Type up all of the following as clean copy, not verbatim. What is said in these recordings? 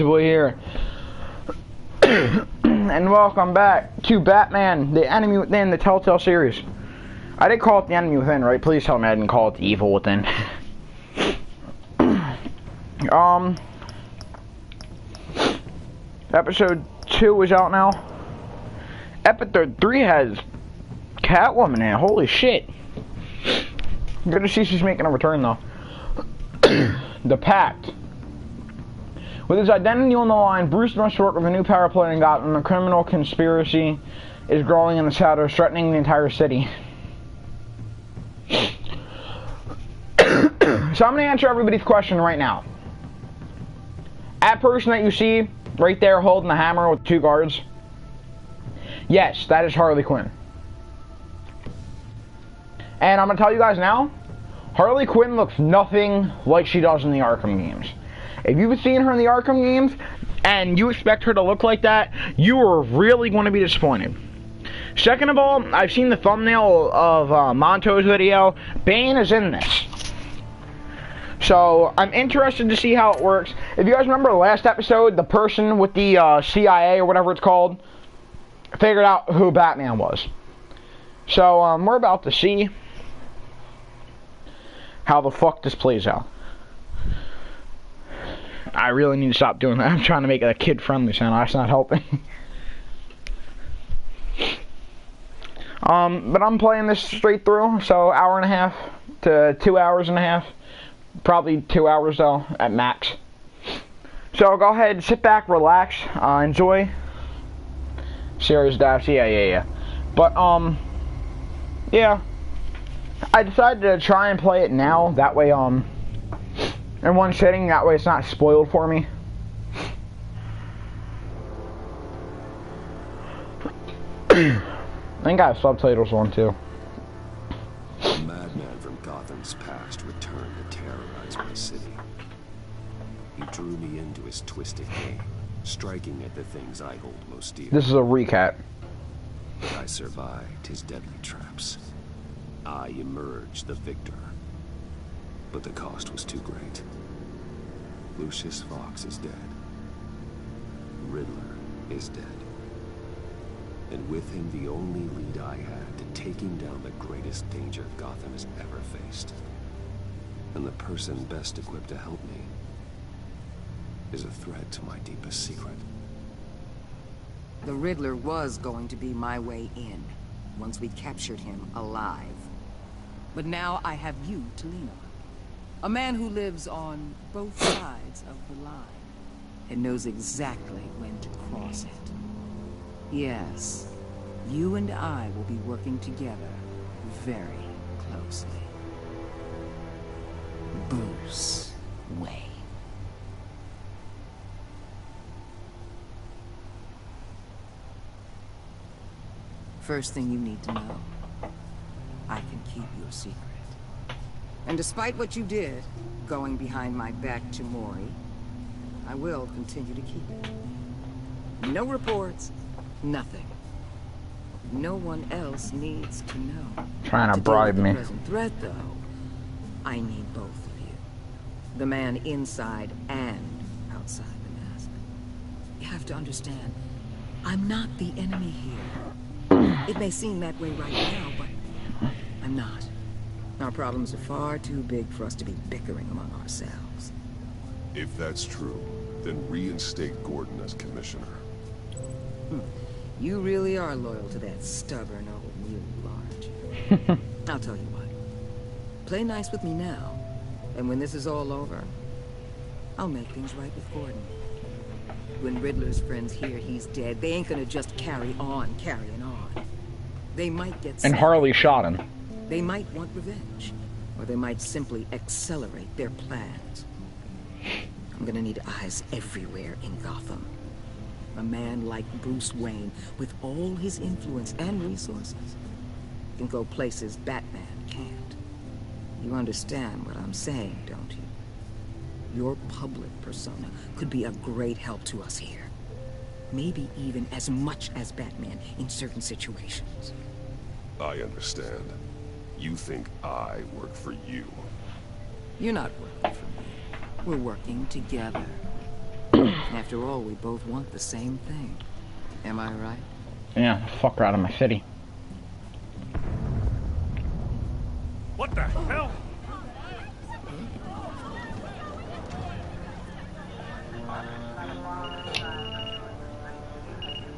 your boy here. And welcome back to Batman, the Enemy Within, the Telltale series. I did call it the Enemy Within, right? Please tell me I didn't call it the Evil Within. Episode 2 is out now. Episode 3 has Catwoman in it. Holy shit. Good to see she's making a return, though. The Pact. With his identity on the line, Bruce must work with a new power player in Gotham. A criminal conspiracy is growing in the shadows, threatening the entire city. So I'm going to answer everybody's question right now. That person that you see right there holding the hammer with 2 guards, yes, that is Harley Quinn. And I'm going to tell you guys now, Harley Quinn looks nothing like she does in the Arkham games. If you've seen her in the Arkham games, and you expect her to look like that, you are really going to be disappointed. Second of all, I've seen the thumbnail of Monto's video. Bane is in this. So, I'm interested to see how it works. If you guys remember the last episode, the person with the CIA, or whatever it's called, figured out who Batman was. So, we're about to see how the fuck this plays out. I really need to stop doing that. I'm trying to make it a kid-friendly channel. That's not helping. But I'm playing this straight through, so hour and a half to 2 hours and a half. Probably 2 hours, though, at max. So go ahead, sit back, relax, enjoy. Serious dash, yeah. But, yeah. I decided to try and play it now. That way, in one sitting, that way it's not spoiled for me. I think I have subtitles on too. A madman from Gotham's past returned to terrorize my city. He drew me into his twisted game, striking at the things I hold most dear. This is a recap. I survived his deadly traps. I emerged the victor. But the cost was too great. Lucius Fox is dead. Riddler is dead. And with him the only lead I had to taking down the greatest danger Gotham has ever faced. And the person best equipped to help me is a threat to my deepest secret. The Riddler was going to be my way in, once we captured him alive. But now I have you to lean on. A man who lives on both sides of the line and knows exactly when to cross it. Yes, you and I will be working together very closely. Bruce Wayne. First thing you need to know, I can keep your secret. And despite what you did, going behind my back to Mori, I will continue to keep it. No reports, nothing. No one else needs to know. Trying to bribe me. The present threat, though, I need both of you. The man inside and outside the mask. You have to understand, I'm not the enemy here. It may seem that way right now, but I'm not. Our problems are far too big for us to be bickering among ourselves. If that's true, then reinstate Gordon as commissioner. You really are loyal to that stubborn old mule, aren't you? I'll tell you what. Play nice with me now, and when this is all over, I'll make things right with Gordon. When Riddler's friends hear he's dead, they ain't gonna just carry on carrying on. They might get And Harley shot him. They might want revenge, or they might simply accelerate their plans. I'm gonna need eyes everywhere in Gotham. A man like Bruce Wayne, with all his influence and resources, can go places Batman can't. You understand what I'm saying, don't you? Your public persona could be a great help to us here. Maybe even as much as Batman in certain situations. I understand. You think I work for you. You're not working for me. We're working together. After all, we both want the same thing. Am I right? Yeah, fuck her out of my city. What the hell?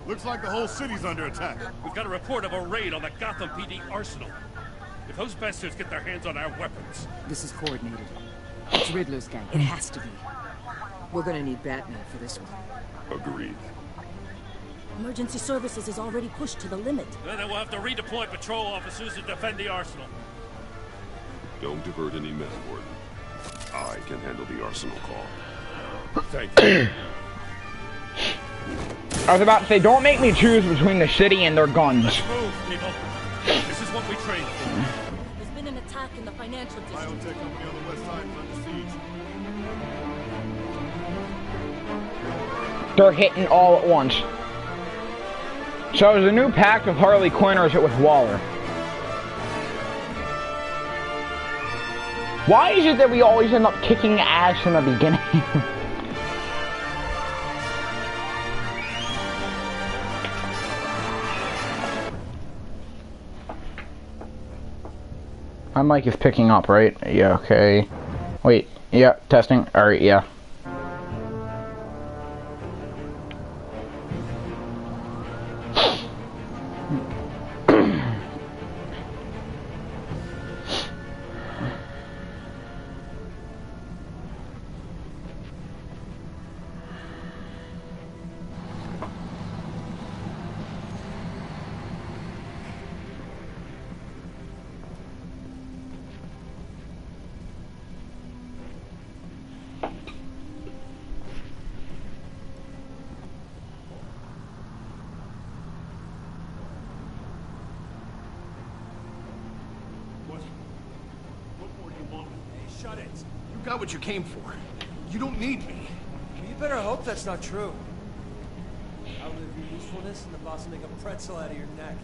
Looks like the whole city's under attack. We've got a report of a raid on the Gotham PD arsenal. If those bastards get their hands on our weapons... This is coordinated. It's Riddler's gang. It has to be. We're gonna need Batman for this one. Agreed. Emergency services is already pushed to the limit. Then we'll have to redeploy patrol officers to defend the arsenal. Don't divert any men, Warden. I can handle the arsenal call. Thank you. I was about to say, don't make me choose between the city and their guns. Let's move, people. This is what we trained for. There's been an attack in the financial district. Biotech company on the west side is under siege. They're hitting all at once. So is the new pact with Harley Quinn, or is it with Waller? Why is it that we always end up kicking ass in the beginning? My mic is picking up, right? Yeah, okay. Wait, yeah, testing. Alright, yeah. Shut it. You got what you came for. You don't need me. You better hope that's not true. Outlive your usefulness and the boss will make a pretzel out of your neck.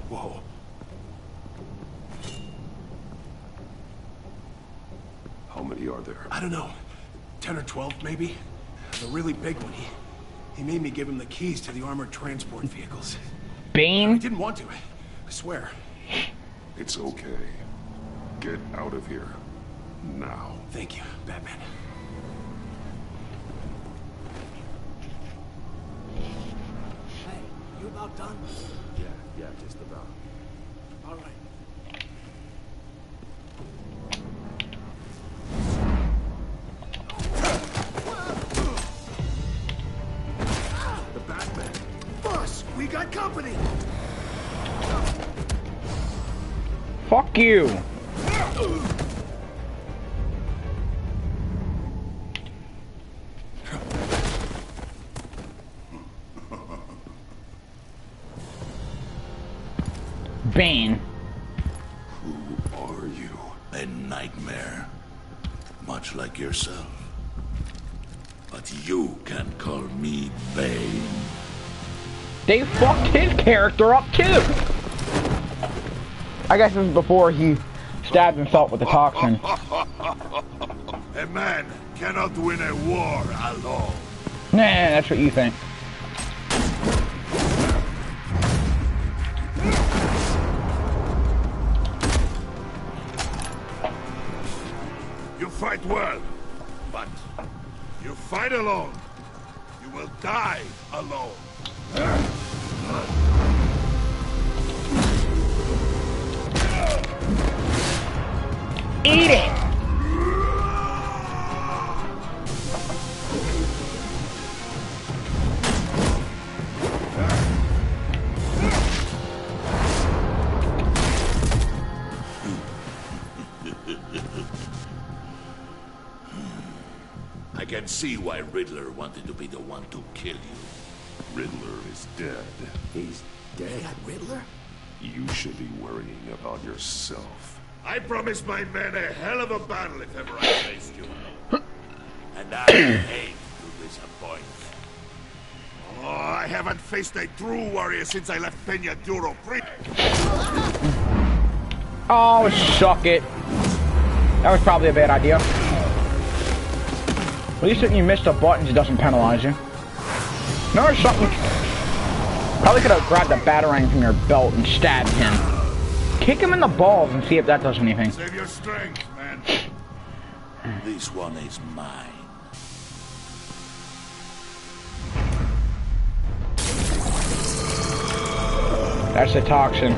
Whoa. How many are there? I don't know. 10 or 12, maybe? The really big one, he made me give him the keys to the armored transport vehicles. I Bane? didn't want to, I swear. It's okay. Get out of here. Now. Thank you, Batman. Hey, you about done? Yeah, just about. All right. The Batman. Boss, we got company! Fuck you! Bane. Who are you? A nightmare, much like yourself. But you can call me Bane. They fucked his character up too! I guess this is before he stabbed himself with the toxin. A man cannot win a war alone. Nah, that's what you think. You fight well, but you fight alone. You will die alone. Eat it! I can see why Riddler wanted to be the one to kill you. Riddler is dead. He's dead? Riddler? You should be worrying about yourself. I promised my men a hell of a battle if ever I faced you. And I hate to disappoint. Oh, I haven't faced a true warrior since I left Peña Duro. Oh, suck it. That was probably a bad idea. At least if you miss the buttons, it doesn't penalize you. No, something. Probably could have grabbed a batarang from your belt and stabbed him. Kick him in the balls and see if that does anything. Save your strength, man. This one is mine. That's the toxin.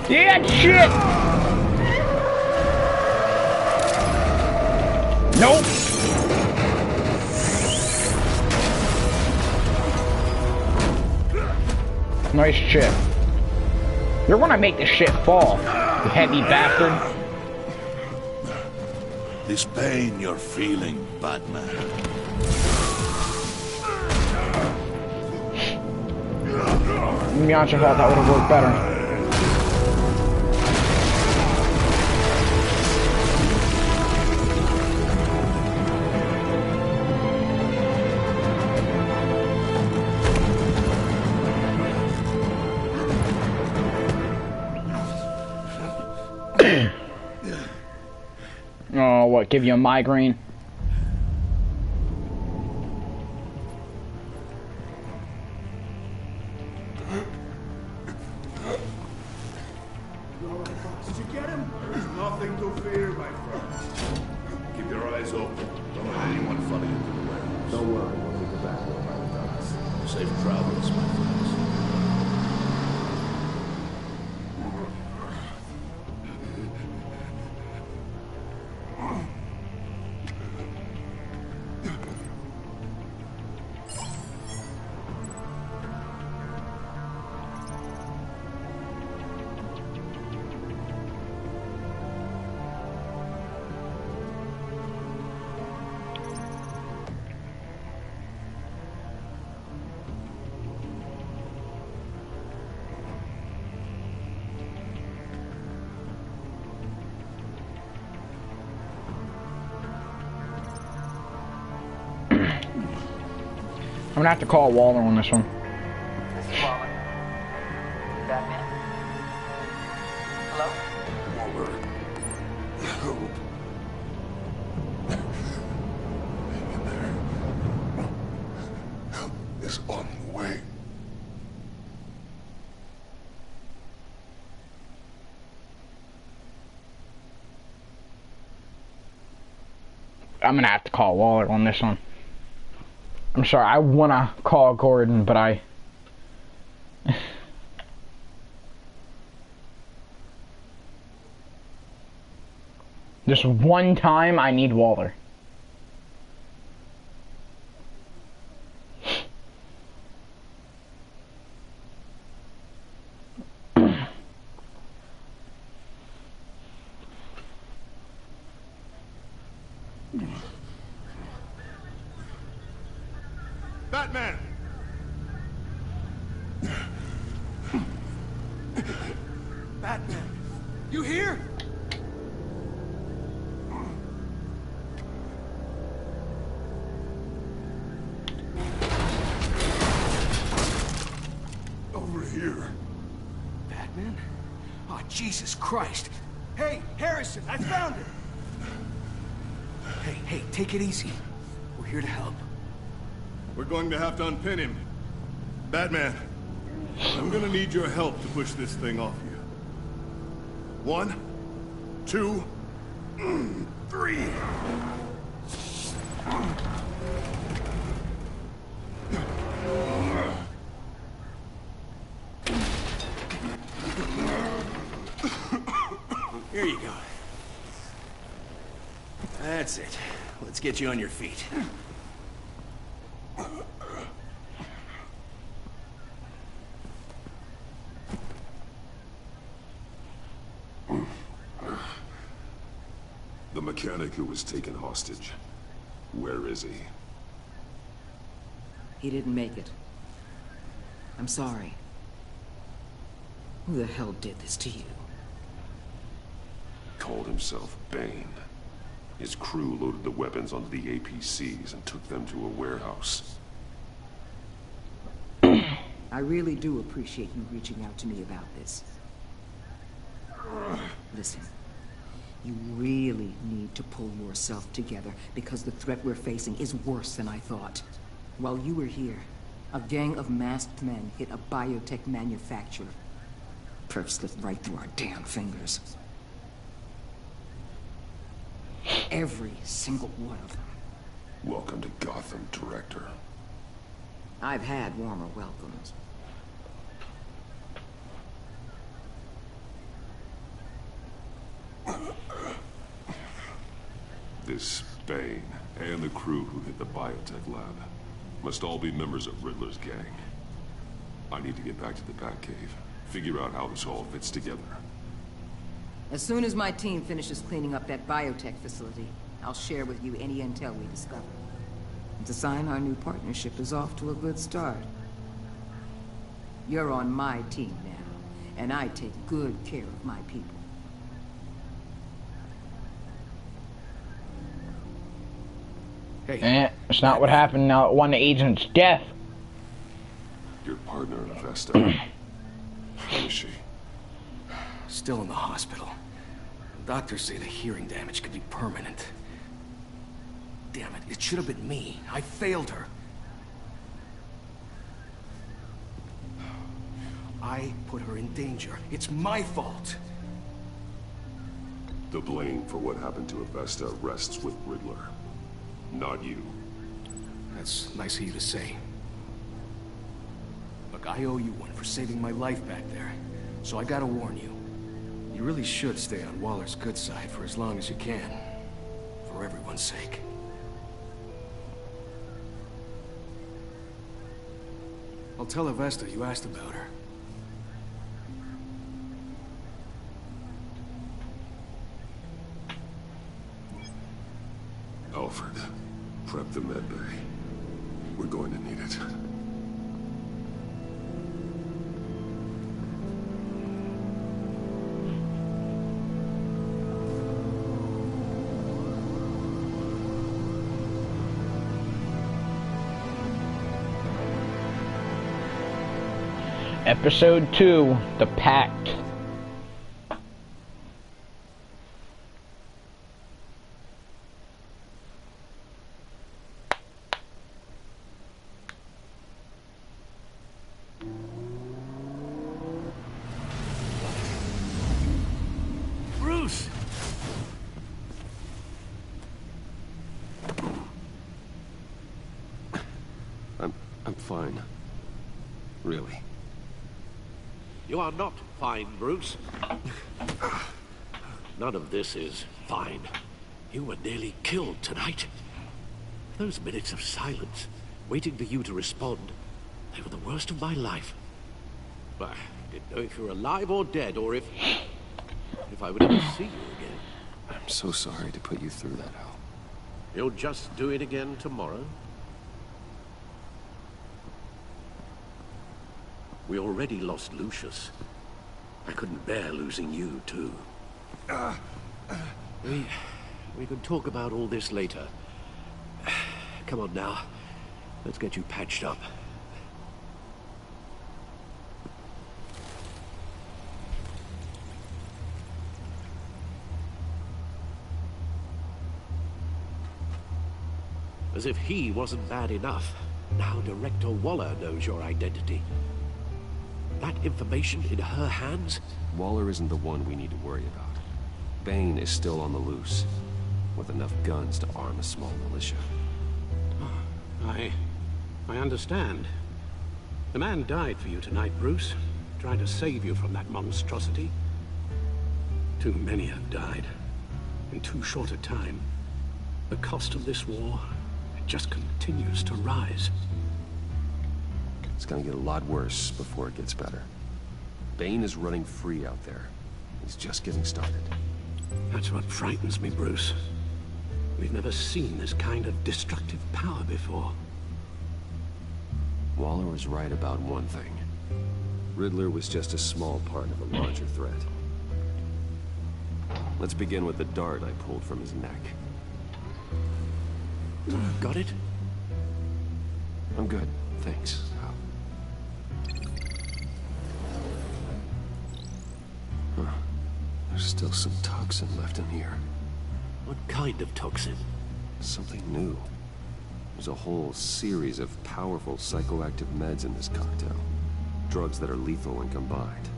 Yeah, shit! Nope. Nice shit. You're gonna make this shit fall, you heavy bastard. This pain you're feeling, Batman. To be honest, I thought that would have worked better. Oh, what, give you a migraine? Did you get him? There's nothing to fear, my friend. Keep your eyes open. Don't let anyone follow you to the warehouse. Don't worry, we'll be back with safe travels, my friends. I'm gonna have to call Waller on this one. This is Waller. Batman? Hello? Waller. Help. Help is on the way. I'm gonna have to call Waller on this one. I'm sorry, I wanna call Gordon, but I... Just one time, I need Waller. Batman! Batman, you here? Over here. Batman? Oh, Jesus Christ. Hey, Harrison, I found him. Hey, take it easy. We're here to help. We're going to have to unpin him. Batman, I'm gonna need your help to push this thing off you. 1, 2, 3. Here you go. That's it. Let's get you on your feet. The mechanic who was taken hostage. Where is he? He didn't make it. I'm sorry. Who the hell did this to you? Called himself Bane. His crew loaded the weapons onto the APCs and took them to a warehouse. I really do appreciate you reaching out to me about this. Listen, you really need to pull yourself together because the threat we're facing is worse than I thought. While you were here, a gang of masked men hit a biotech manufacturer. Perf slipped right through our damn fingers. Every single one of them. Welcome to Gotham, Director. I've had warmer welcomes. This Bane and the crew who hit the biotech lab must all be members of Riddler's gang. I need to get back to the Batcave, figure out how this all fits together. As soon as my team finishes cleaning up that biotech facility, I'll share with you any intel we discover. And to sign our new partnership is off to a good start. You're on my team now, and I take good care of my people. Hey. It's not what happened now at one agent's death. Your partner, Vesta. How is she? Still in the hospital. Doctors say the hearing damage could be permanent. Damn it, it should have been me. I failed her. I put her in danger. It's my fault. The blame for what happened to Vesta rests with Riddler, not you. That's nice of you to say. Look, I owe you one for saving my life back there. So I gotta warn you. You really should stay on Waller's good side for as long as you can. For everyone's sake. I'll tell Avesta you asked about her. Alfred, prep the medbay. We're going to need it. Episode 2, The Pact. Bruce! I'm fine. Really. You are not fine, Bruce. None of this is fine. You were nearly killed tonight. Those minutes of silence, waiting for you to respond, they were the worst of my life. I didn't know if you were alive or dead, or if I would ever see you again. I'm so sorry to put you through that, Al. You'll just do it again tomorrow? We already lost Lucius. I couldn't bear losing you, too. We could talk about all this later. Come on now. Let's get you patched up. As if he wasn't bad enough, now Director Waller knows your identity. That information in her hands? Waller isn't the one we need to worry about. Bane is still on the loose, with enough guns to arm a small militia. I understand. The man died for you tonight, Bruce, trying to save you from that monstrosity. Too many have died in too short a time. The cost of this war, it just continues to rise. It's gonna get a lot worse before it gets better. Bane is running free out there. He's just getting started. That's what frightens me, Bruce. We've never seen this kind of destructive power before. Waller was right about one thing. Riddler was just a small part of a larger threat. Let's begin with the dart I pulled from his neck. Got it? I'm good, thanks. Huh. There's still some toxin left in here. What kind of toxin? Something new. There's a whole series of powerful psychoactive meds in this cocktail. Drugs that are lethal when combined.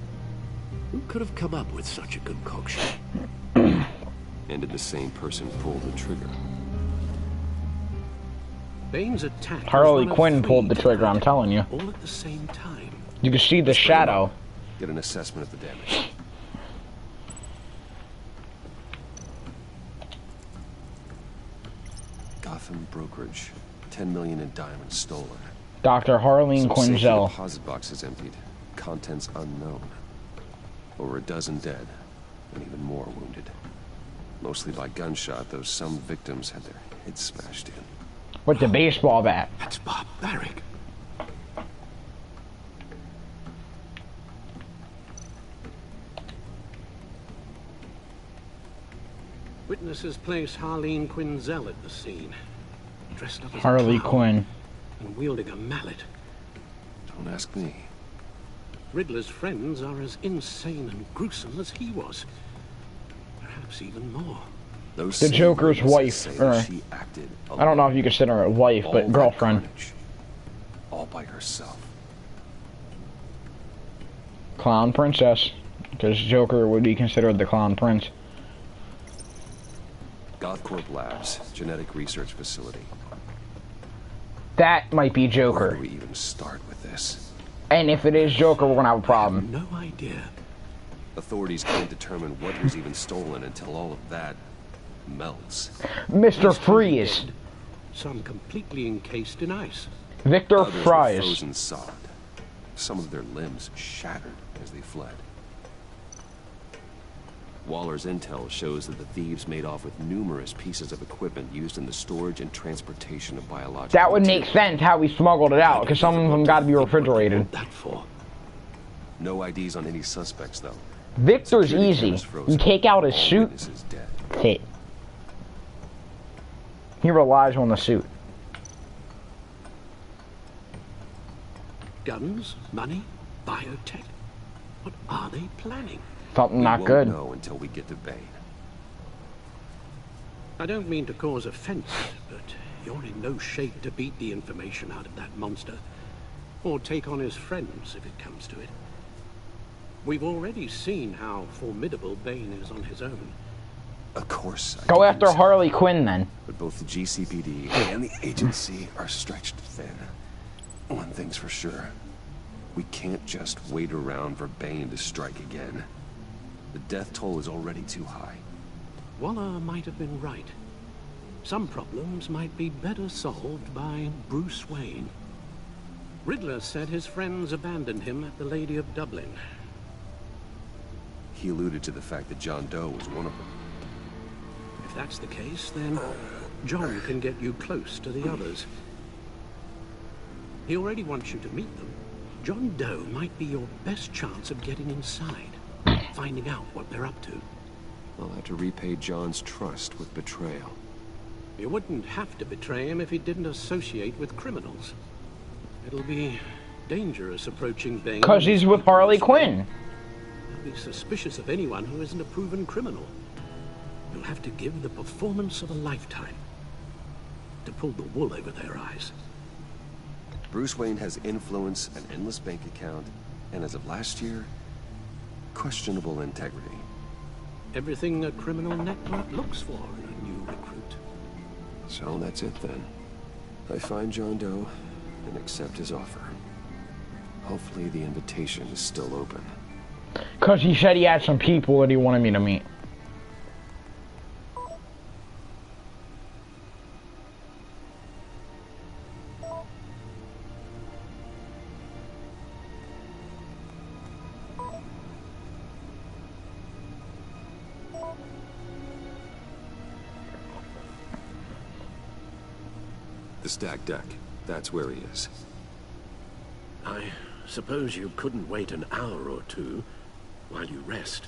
Who could have come up with such a concoction? And did the same person pull the trigger? Bane's attack. Harley Quinn pulled the trigger, I'm telling you. All at the same time. You can see the shadow. Get an assessment of the damage. Gotham brokerage. 10 million in diamonds stolen. Dr. Harleen Quinzel. Deposit boxes emptied. Contents unknown. Over a dozen dead, and even more wounded. Mostly by gunshot, though some victims had their heads smashed in. With the baseball bat. That's barbaric. Witnesses place Harleen Quinzel at the scene, dressed up as Harley a clown Quinn. and wielding a mallet. Don't ask me. Riddler's friends are as insane and gruesome as he was. Perhaps even more. The Joker's wife, or I don't know if you consider her a wife, but girlfriend. All by herself. Clown princess, because Joker would be considered the clown prince. GothCorp Labs, genetic research facility. That might be Where Joker. do we even start with this? And if it is Joker, we're gonna have a problem. No idea. Authorities can't determine what was even stolen until all of that melts. Mr. Freeze. Some completely encased in ice. Victor Others were Fries. frozen solid. Some of their limbs shattered as they fled. Waller's intel shows that the thieves made off with numerous pieces of equipment used in the storage and transportation of biological That would make material. sense how we smuggled it out, because some of them got to be refrigerated. No IDs on any suspects, though. Victor's Security easy. cameras frozen. You take out his All suit, witnesses dead. that's it. He relies on the suit. Guns, money, biotech. What are they planning? Something We not won't good. know until we get to Bane. I don't mean to cause offense, but you're in no shape to beat the information out of that monster. Or take on his friends, if it comes to it. We've already seen how formidable Bane is on his own. Of course. I Go can after do so. Harley Quinn, then. But both the GCPD and the agency are stretched thin. One thing's for sure. We can't just wait around for Bane to strike again. The death toll is already too high. Waller might have been right. Some problems might be better solved by Bruce Wayne. Riddler said his friends abandoned him at the Lady of Dublin. He alluded to the fact that John Doe was one of them. If that's the case, then John can get you close to the others. He already wants you to meet them. John Doe might be your best chance of getting inside, finding out what they're up to. I'll have to repay John's trust with betrayal. You wouldn't have to betray him if he didn't associate with criminals. It'll be dangerous approaching Bane. Because he's with Harley Quinn. They'll be suspicious of anyone who isn't a proven criminal. You'll have to give the performance of a lifetime to pull the wool over their eyes. Bruce Wayne has influence, an endless bank account, and as of last year, questionable integrity. Everything a criminal network looks for in a new recruit. So that's it then. I find John Doe and accept his offer. Hopefully the invitation is still open. Because he said he had some people that he wanted me to meet. The stacked deck. That's where he is. I suppose you couldn't wait an hour or two while you rest.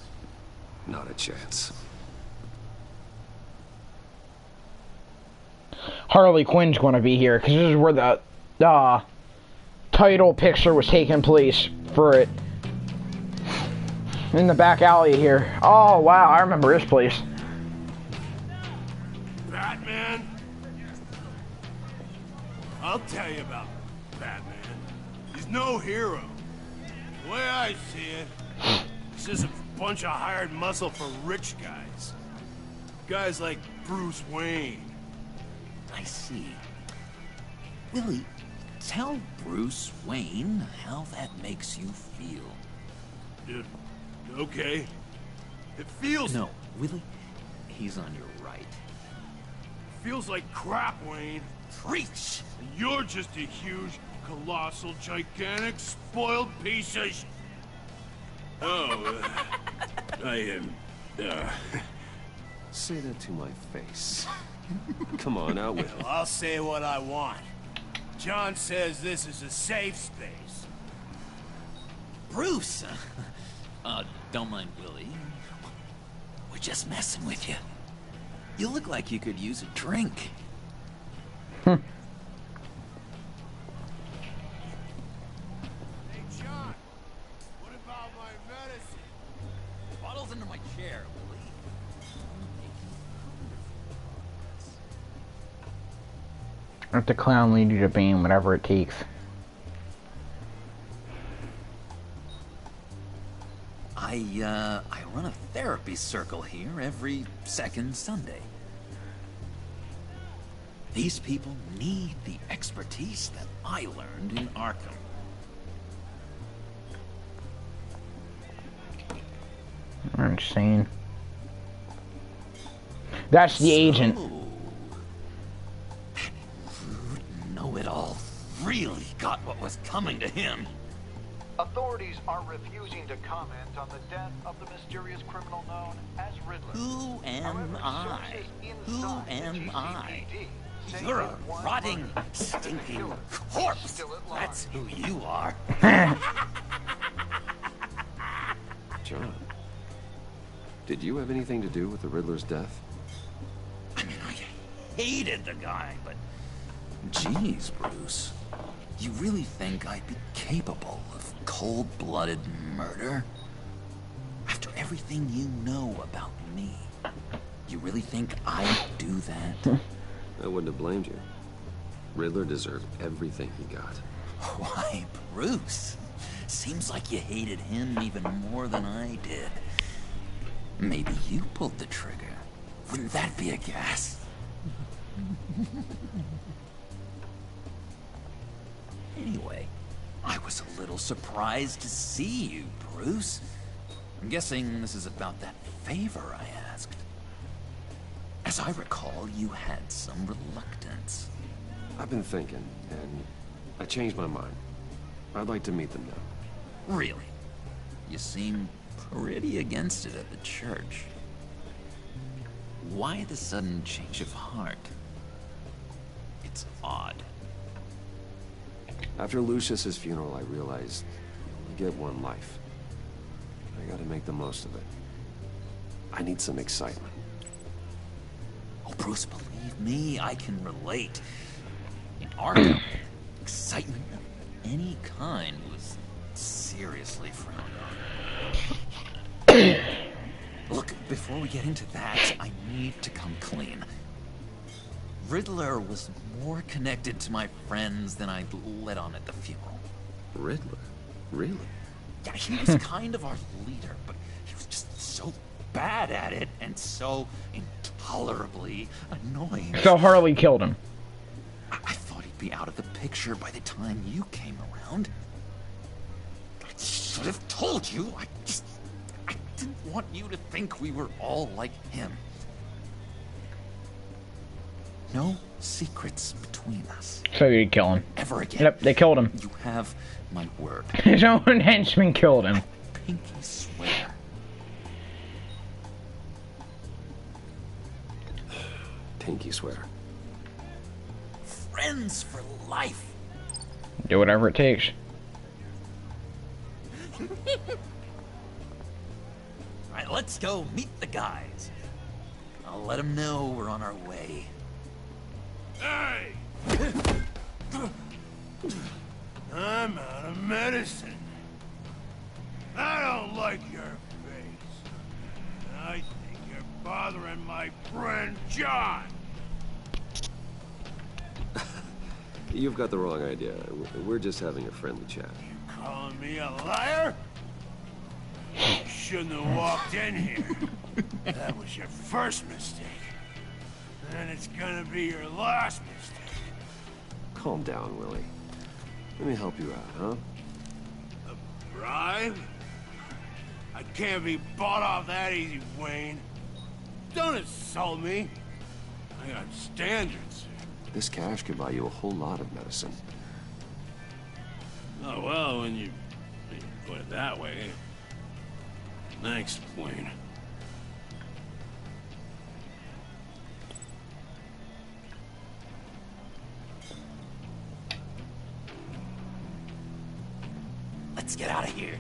Not a chance. Harley Quinn's gonna be here, because this is where the title picture was taking place for it. In the back alley here. Oh, wow, I remember this place. Batman? I'll tell you about Batman. He's no hero. The way I see it, he's just a bunch of hired muscle for rich guys. Guys like Bruce Wayne. I see. Willie, tell Bruce Wayne how that makes you feel. Dude, okay. It feels... No, Willie, he's on your right. Feels like crap, Wayne. Preach! You're just a huge, colossal, gigantic, spoiled piece of I am... Say that to my face. Come on, out with it. Well, I'll say what I want. John says this is a safe space. Bruce! Don't mind Willie. We're just messing with you. You look like you could use a drink. Hey, John. What about my medicine? Bottle's under my chair, Willie. Let the clown lead you to Bane, whatever it takes. I run a therapy circle here every second Sunday. These people need the expertise that I learned in Arkham. I'm insane. That's the agent. Know-it-all really got what was coming to him. Authorities are refusing to comment on the death of the mysterious criminal known as Riddler. Who am I? Who am I? You're a rotting, stinking corpse. That's who you are. John, did you have anything to do with the Riddler's death? I mean, I hated the guy, but... Jeez, Bruce. You really think I'd be capable of cold-blooded murder? After everything you know about me, you really think I'd do that? I wouldn't have blamed you. Riddler deserved everything he got. Why, Bruce? Seems like you hated him even more than I did. Maybe you pulled the trigger. Wouldn't that be a gas? Anyway, I was a little surprised to see you, Bruce. I'm guessing this is about that favor I asked. As I recall, you had some reluctance. I've been thinking, and I changed my mind. I'd like to meet them now. Really? You seem pretty against it at the church. Why the sudden change of heart? It's odd. After Lucius's funeral, I realized you get one life. I gotta make the most of it. I need some excitement. Oh, Bruce, believe me, I can relate. In Arkham, excitement of any kind was seriously frowned on. Look, before we get into that, I need to come clean. Riddler was more connected to my friends than I'd let on at the funeral. Riddler? Really? Yeah, he was kind of our leader, but he was just so bad at it and so intolerably annoying. So Harley killed him. I thought he'd be out of the picture by the time you came around. I should have told you. I didn't want you to think we were all like him. No secrets between us. So you kill him. Ever again. Yep, they killed him. You have my word. His own henchman killed him. Pinky swear. Pinky swear. friends for life. Do whatever it takes. Alright, let's go meet the guys. I'll let them know we're on our way. Hey! I'm out of medicine. I don't like your face. I think you're bothering my friend John. You've got the wrong idea. We're just having a friendly chat. Calling me a liar? You shouldn't have walked in here. That was your first mistake. And it's gonna be your last mistake. Calm down, Willie. Let me help you out, huh? A bribe? I can't be bought off that easy, Wayne. Don't insult me. I got standards. This cash could buy you a whole lot of medicine. Oh, well, when you put it that way. Thanks, Wayne. Let's get out of here.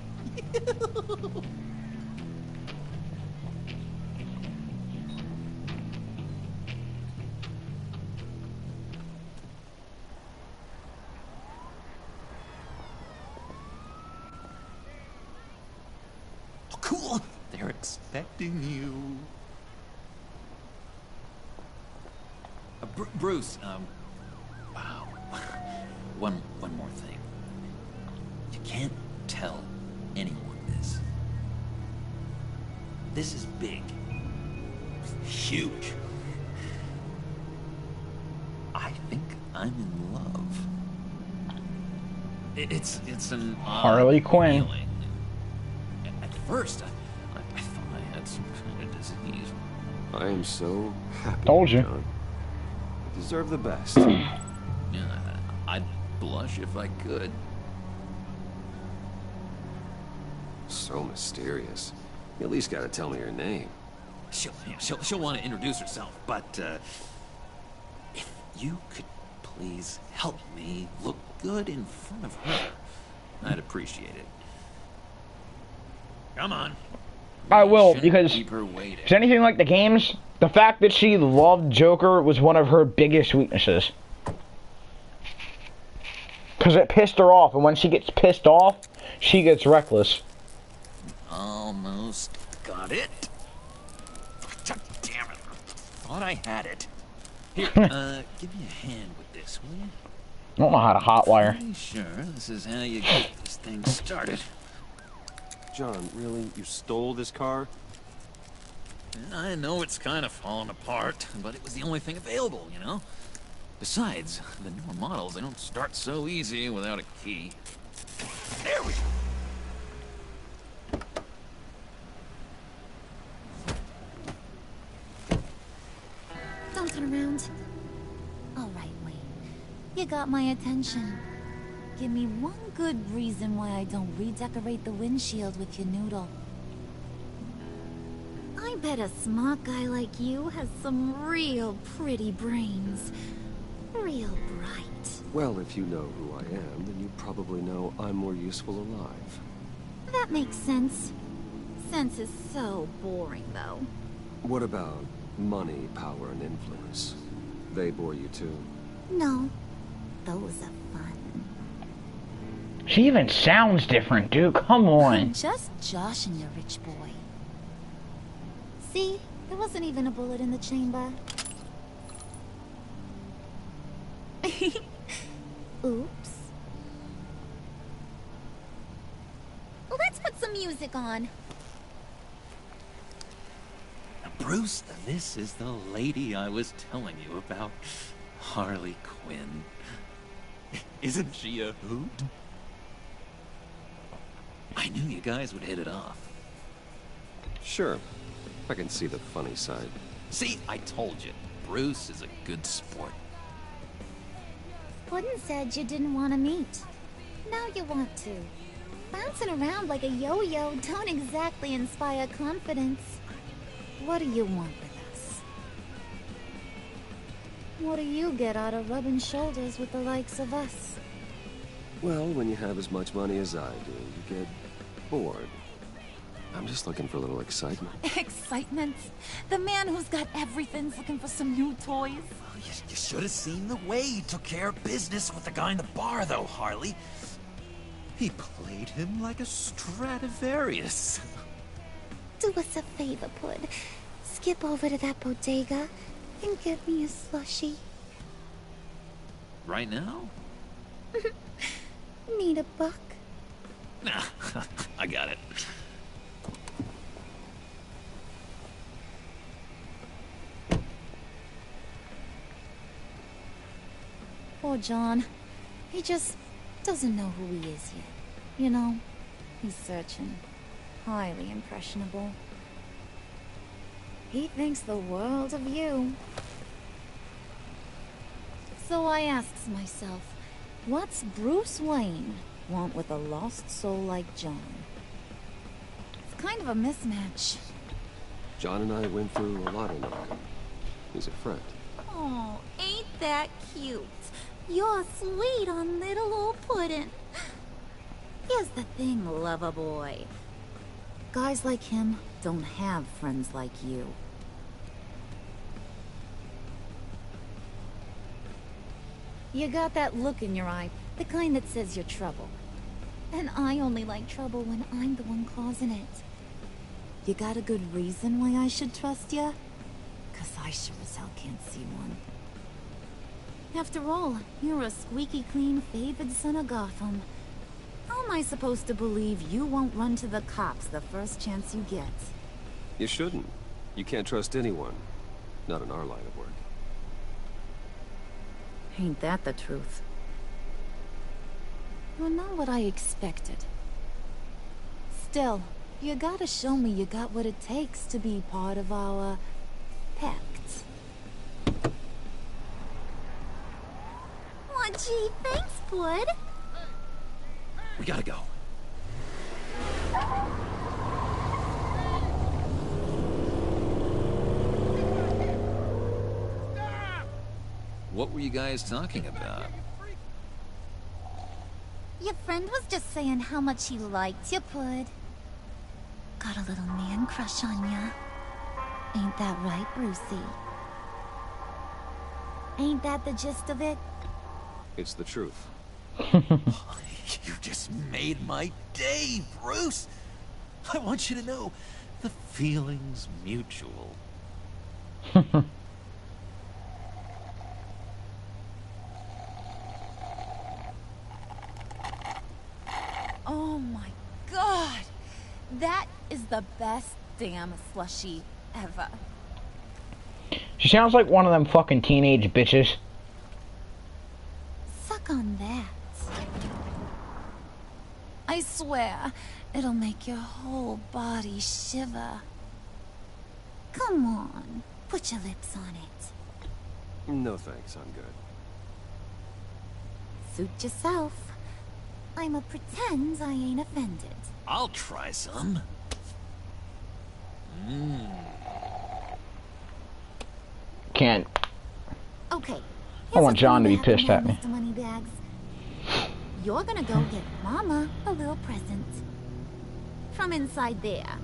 Oh, cool. They're expecting you. Bruce, wow. One more thing. You can't tell anyone this. This is big. Huge. I think I'm in love. It's an Harley Quinn. feeling. At first, I thought I had some kind of disease. I am so happy. Told you. John. You deserve the best. Yeah, I'd blush if I could. So mysterious. You at least gotta tell me her name. She'll want to introduce herself, but if you could please help me look good in front of her, I'd appreciate it. Come on. I will, Shouldn't because keep her waiting. if it's anything like the games, the fact that she loved Joker was one of her biggest weaknesses. Because it pissed her off, and when she gets pissed off, she gets reckless. Almost got it. God damn it. Thought I had it. Here, give me a hand with this, will you? I don't know how to hotwire. Pretty sure this is how you get this thing started. John, really? You stole this car? I know it's kind of falling apart, but it was the only thing available, you know? Besides, the newer models, they don't start so easy without a key. There we go. Don't turn around. All right, Wayne. You got my attention. Give me one good reason why I don't redecorate the windshield with your noodle. I bet a smart guy like you has some real pretty brains. Real bright. Well, if you know who I am, then you probably know I'm more useful alive. That makes sense. Sense is so boring, though. What about money, power, and influence? They bore you too? No. Those are fun. She even sounds different, dude. Come on. Just joshing you, rich boy. See? There wasn't even a bullet in the chamber. Oops. Well, let's put some music on. Bruce, this is the lady I was telling you about. Harley Quinn. Isn't she a hoot? I knew you guys would hit it off. Sure. I can see the funny side. See, I told you. Bruce is a good sport. Puddin' said you didn't want to meet. Now you want to. Bouncing around like a yo-yo don't exactly inspire confidence. What do you want with us? What do you get out of rubbing shoulders with the likes of us? Well, when you have as much money as I do, you get bored. I'm just looking for a little excitement. Excitement? The man who's got everything's looking for some new toys? You should have seen the way he took care of business with the guy in the bar, though, Harley. He played him like a Stradivarius. Do us a favor, Pud. Skip over to that bodega and get me a slushie. Right now? Need a buck? Nah, I got it. Poor John. He just doesn't know who he is yet. You know, he's searching. Highly impressionable. He thinks the world of you. So I asks myself, what's Bruce Wayne want with a lost soul like John? It's kind of a mismatch. John and I went through a lot in Arkham. He's a friend. Oh, ain't that cute? You're sweet on little old Puddin'. Here's the thing, lover boy. Guys like him don't have friends like you. You got that look in your eye, the kind that says you're trouble. And I only like trouble when I'm the one causing it. You got a good reason why I should trust you? 'Cause I sure as hell can't see one. After all, you're a squeaky clean favored son of Gotham. How am I supposed to believe you won't run to the cops the first chance you get? You shouldn't. You can't trust anyone. Not in our line of work. Ain't that the truth? You're not what I expected. Still, you gotta show me you got what it takes to be part of our pact. Aw, gee, thanks, Bud. We gotta go. What were you guys talking about? Your friend was just saying how much he liked you, Pud. Got a little man crush on ya. Ain't that right, Brucey? Ain't that the gist of it? It's the truth. You just made my day, Bruce. I want you to know, the feeling's mutual. Oh my god! That is the best damn slushie ever. She sounds like one of them fucking teenage bitches. Suck on that. I swear, it'll make your whole body shiver. Come on, put your lips on it. No thanks, I'm good. Suit yourself. I'ma pretend I ain't offended. I'll try some. Can't. Okay. I want John to be pissed at me. Mr. Moneybags. You're gonna go get Mama a little present. From inside there.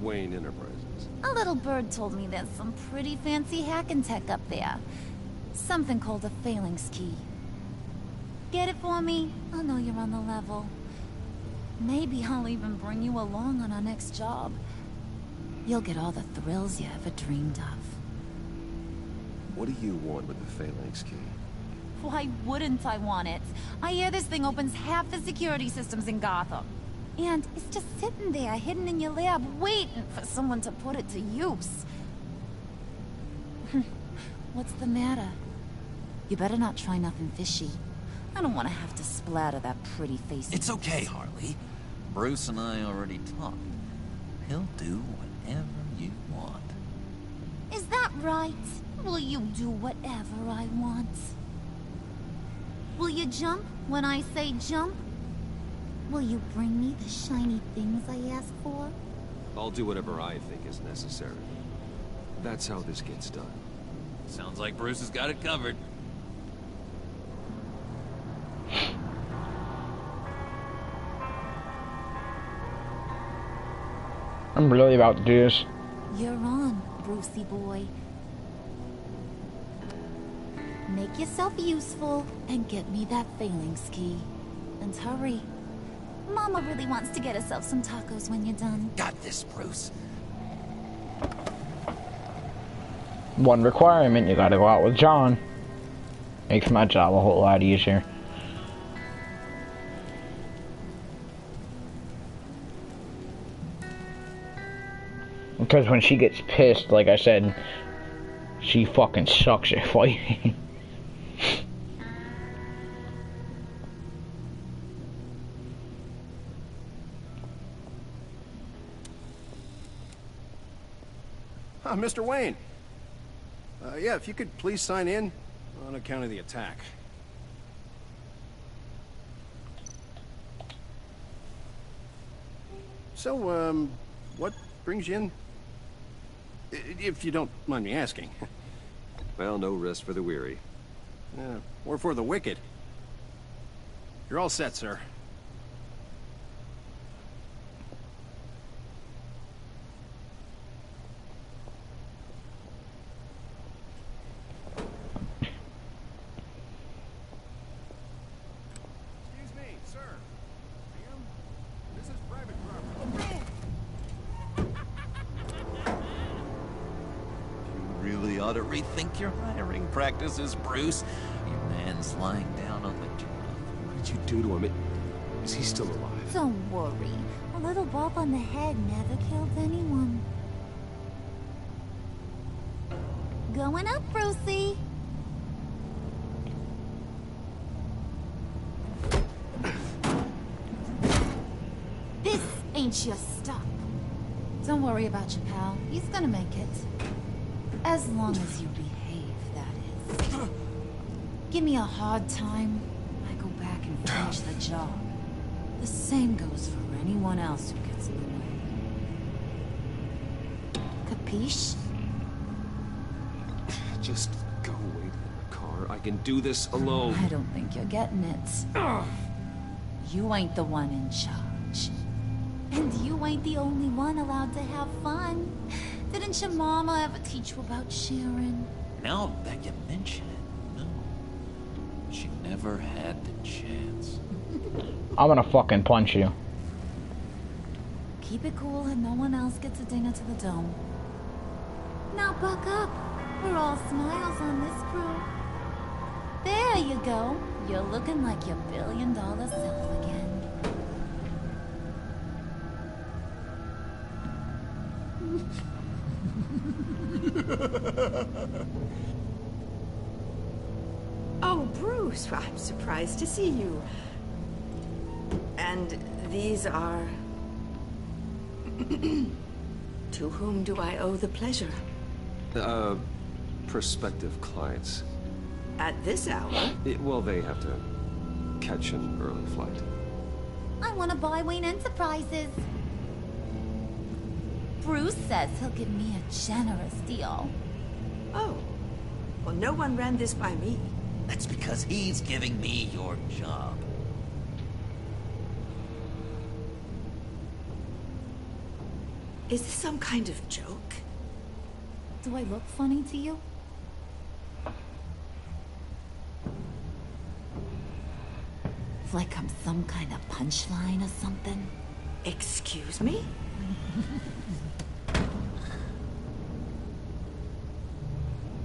Wayne Enterprises. A little bird told me there's some pretty fancy hacking tech up there. Something called a phalanx key. Get it for me? I'll know you're on the level. Maybe I'll even bring you along on our next job. You'll get all the thrills you ever dreamed of. What do you want with the phalanx key? Why wouldn't I want it? I hear this thing opens half the security systems in Gotham. And it's just sitting there, hidden in your lab, waiting for someone to put it to use. What's the matter? You better not try nothing fishy. I don't want to have to splatter that pretty face. It's okay, Harley. Bruce and I already talked. He'll do whatever you want. Is that right? Will you do whatever I want? Will you jump when I say jump? Will you bring me the shiny things I ask for? I'll do whatever I think is necessary. That's how this gets done. Sounds like Bruce has got it covered. I'm really about to do this. You're on, Brucey boy. Make yourself useful and get me that phalanx key. And hurry. Mama really wants to get herself some tacos when you're done. Got this, Bruce. One requirement, you gotta go out with John. Makes my job a whole lot easier. Because when she gets pissed, like I said, she fucking sucks at fighting. Mr. Wayne. Yeah, if you could please sign in on account of the attack. So, what brings you in? If you don't mind me asking. Well, no rest for the weary. Or for the wicked. You're all set, sir. Excuse me, sir. Ma'am, this is private property. You really ought to rethink your hiring practices, Bruce. Your man's lying down on the job. What did you do to him? Is he still alive? Don't worry. A little bump on the head never killed anyone. Going up, Brucey. This ain't your stop. Don't worry about your pal. He's gonna make it. As long as you behave, that is. Give me a hard time, I go back and finish the job. The same goes for anyone else who gets in the way. Capiche? Just go wait in the car. I can do this alone. I don't think you're getting it. You ain't the one in charge. And you ain't the only one allowed to have fun. Didn't your mama ever teach you about sharing? Now that you mention it, no. She never had the chance. I'm gonna fucking punch you. Keep it cool and no one else gets a dinger to the dome. Now buck up. We're all smiles on this crew. There you go. You're looking like your billion-dollar self again. Oh, Bruce, I'm surprised to see you. And these are... To whom do I owe the pleasure? Prospective clients. At this hour? Well, they have to catch an early flight. I want to buy Wayne Enterprises. Bruce says he'll give me a generous deal. Oh. Well, no one ran this by me. That's because he's giving me your job. Is this some kind of joke? Do I look funny to you? Like I'm some kind of punchline or something? Excuse me?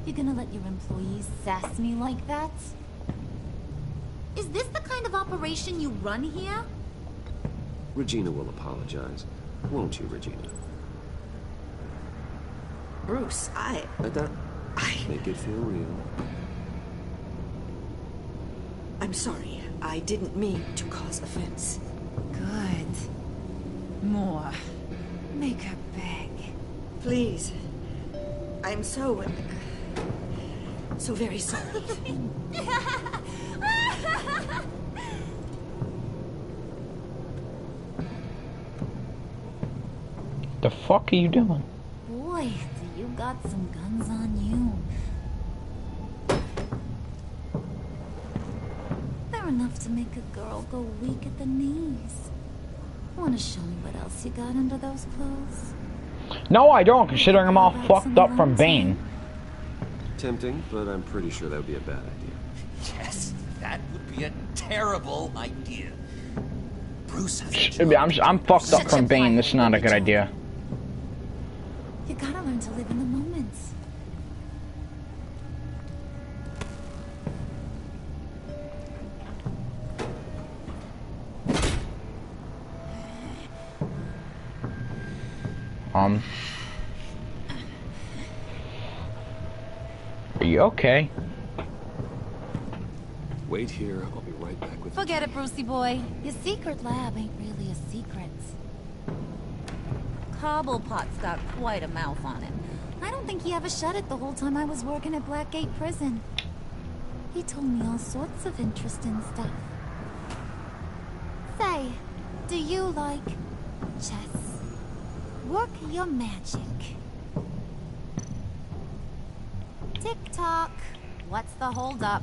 You're gonna let your employees sass me like that? Is this the kind of operation you run here? Regina will apologize. Won't you, Regina? Bruce, Let that make it feel real. I'm sorry. I didn't mean to cause offense. Good. More. Make her beg. Please. I'm so very sorry. The fuck are you doing? Boy, do you got some guns on you. They're enough to make a girl go weak at the knees. Wanna show me what else you got under those clothes? No, I don't, considering I'm all fucked up from Bane. Tempting, but I'm pretty sure that would be a bad idea. Yes, that would be a terrible idea. Bruce has I'm fucked up from Bane. This is not a good idea. You gotta learn to live in the moments. Are you okay? Wait here, I'll be right back with you. Forget it, Brucey boy. Your secret lab ain't really a secret. Cobblepot's got quite a mouth on him. I don't think he ever shut it the whole time I was working at Blackgate Prison. He told me all sorts of interesting stuff. Say, do you like chess? Work your magic. Tick-tock. What's the holdup?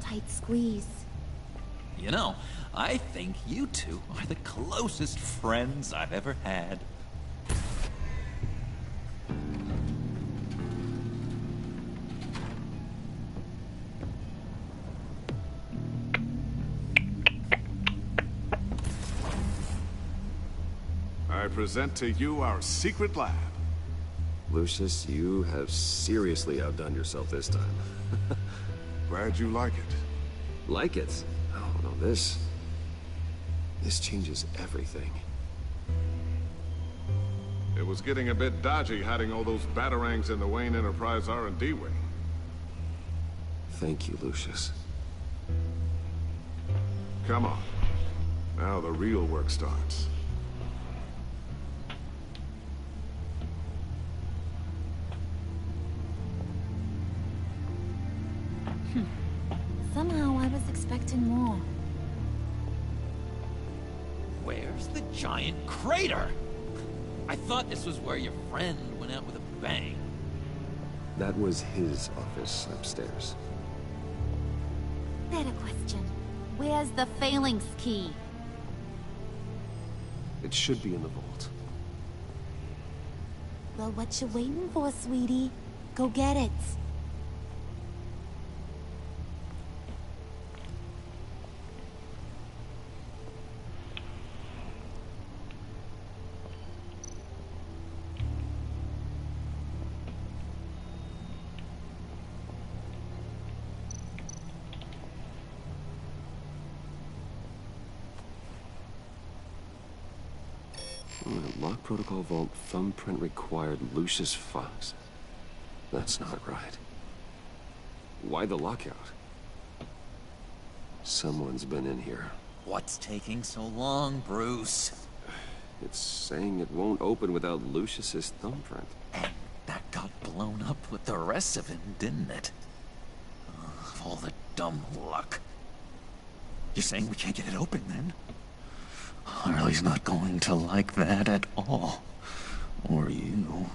Tight squeeze. You know, I think you two are the closest friends I've ever had. I present to you our secret lab. Lucius, you have seriously outdone yourself this time. Glad you like it. Like it? Oh, no, this changes everything. It was getting a bit dodgy hiding all those batarangs in the Wayne Enterprise R&D wing. Thank you, Lucius. Come on. Now the real work starts. Somehow I was expecting more. Where's the giant crater? I thought this was where your friend went out with a bang. That was his office upstairs. Better question. Where's the phalanx key? It should be in the vault. Well, what you waiting for, sweetie? Go get it. Lock protocol vault thumbprint required Lucius Fox. That's not right. Why the lockout? Someone's been in here. What's taking so long, Bruce? It's saying it won't open without Lucius's thumbprint. And that got blown up with the rest of him, didn't it? All the dumb luck. You're saying we can't get it open, then? Harley's not going to like that at all. Or you.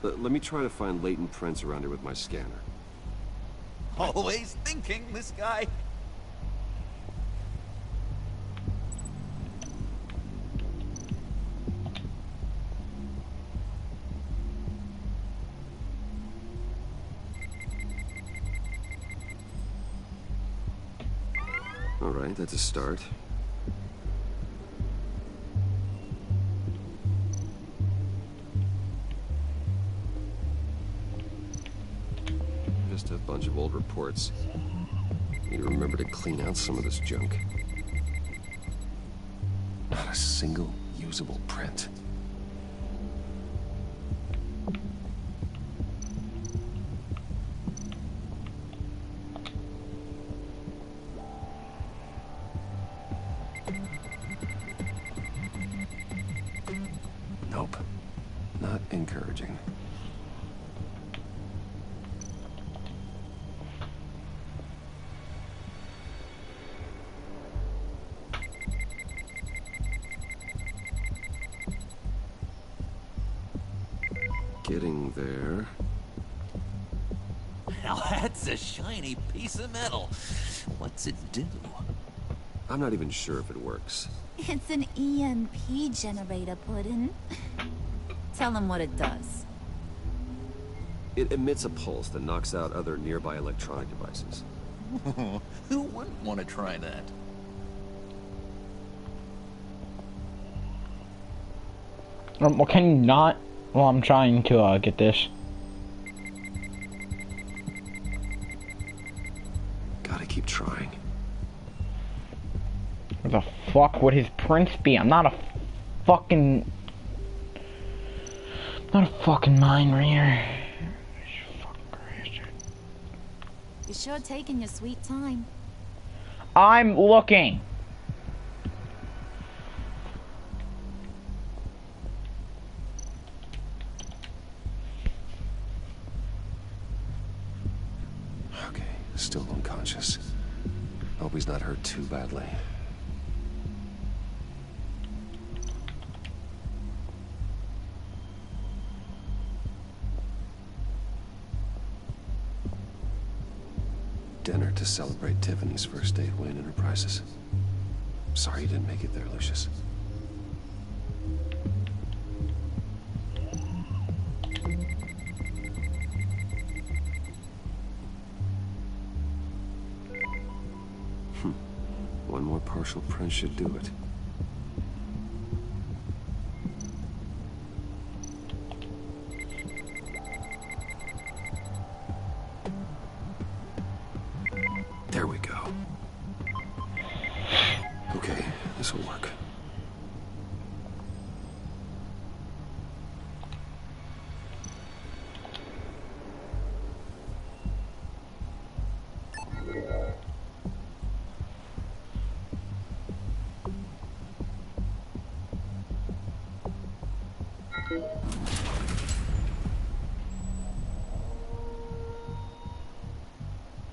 Let me try to find latent prints around here with my scanner. Always thinking, this guy. All right, that's a start. Just a bunch of old reports. Need to remember to clean out some of this junk. Not a single usable print. Not encouraging. Getting there. Now that's a shiny piece of metal. What's it do? I'm not even sure if it works. It's an EMP generator, Puddin'. Tell him what it does. It emits a pulse that knocks out other nearby electronic devices. Who wouldn't want to try that? Well, can you not? Well, I'm trying to get this. Gotta keep trying. Where the fuck would his prince be? I'm not a fucking... Not a fucking mind reader. You're sure taking your sweet time. I'm looking. Okay, still unconscious. Hope he's not hurt too badly. Dinner to celebrate Tiffany's first date Wayne Enterprises. Sorry you didn't make it there, Lucius. One more partial print should do it. There we go. Okay, this will work.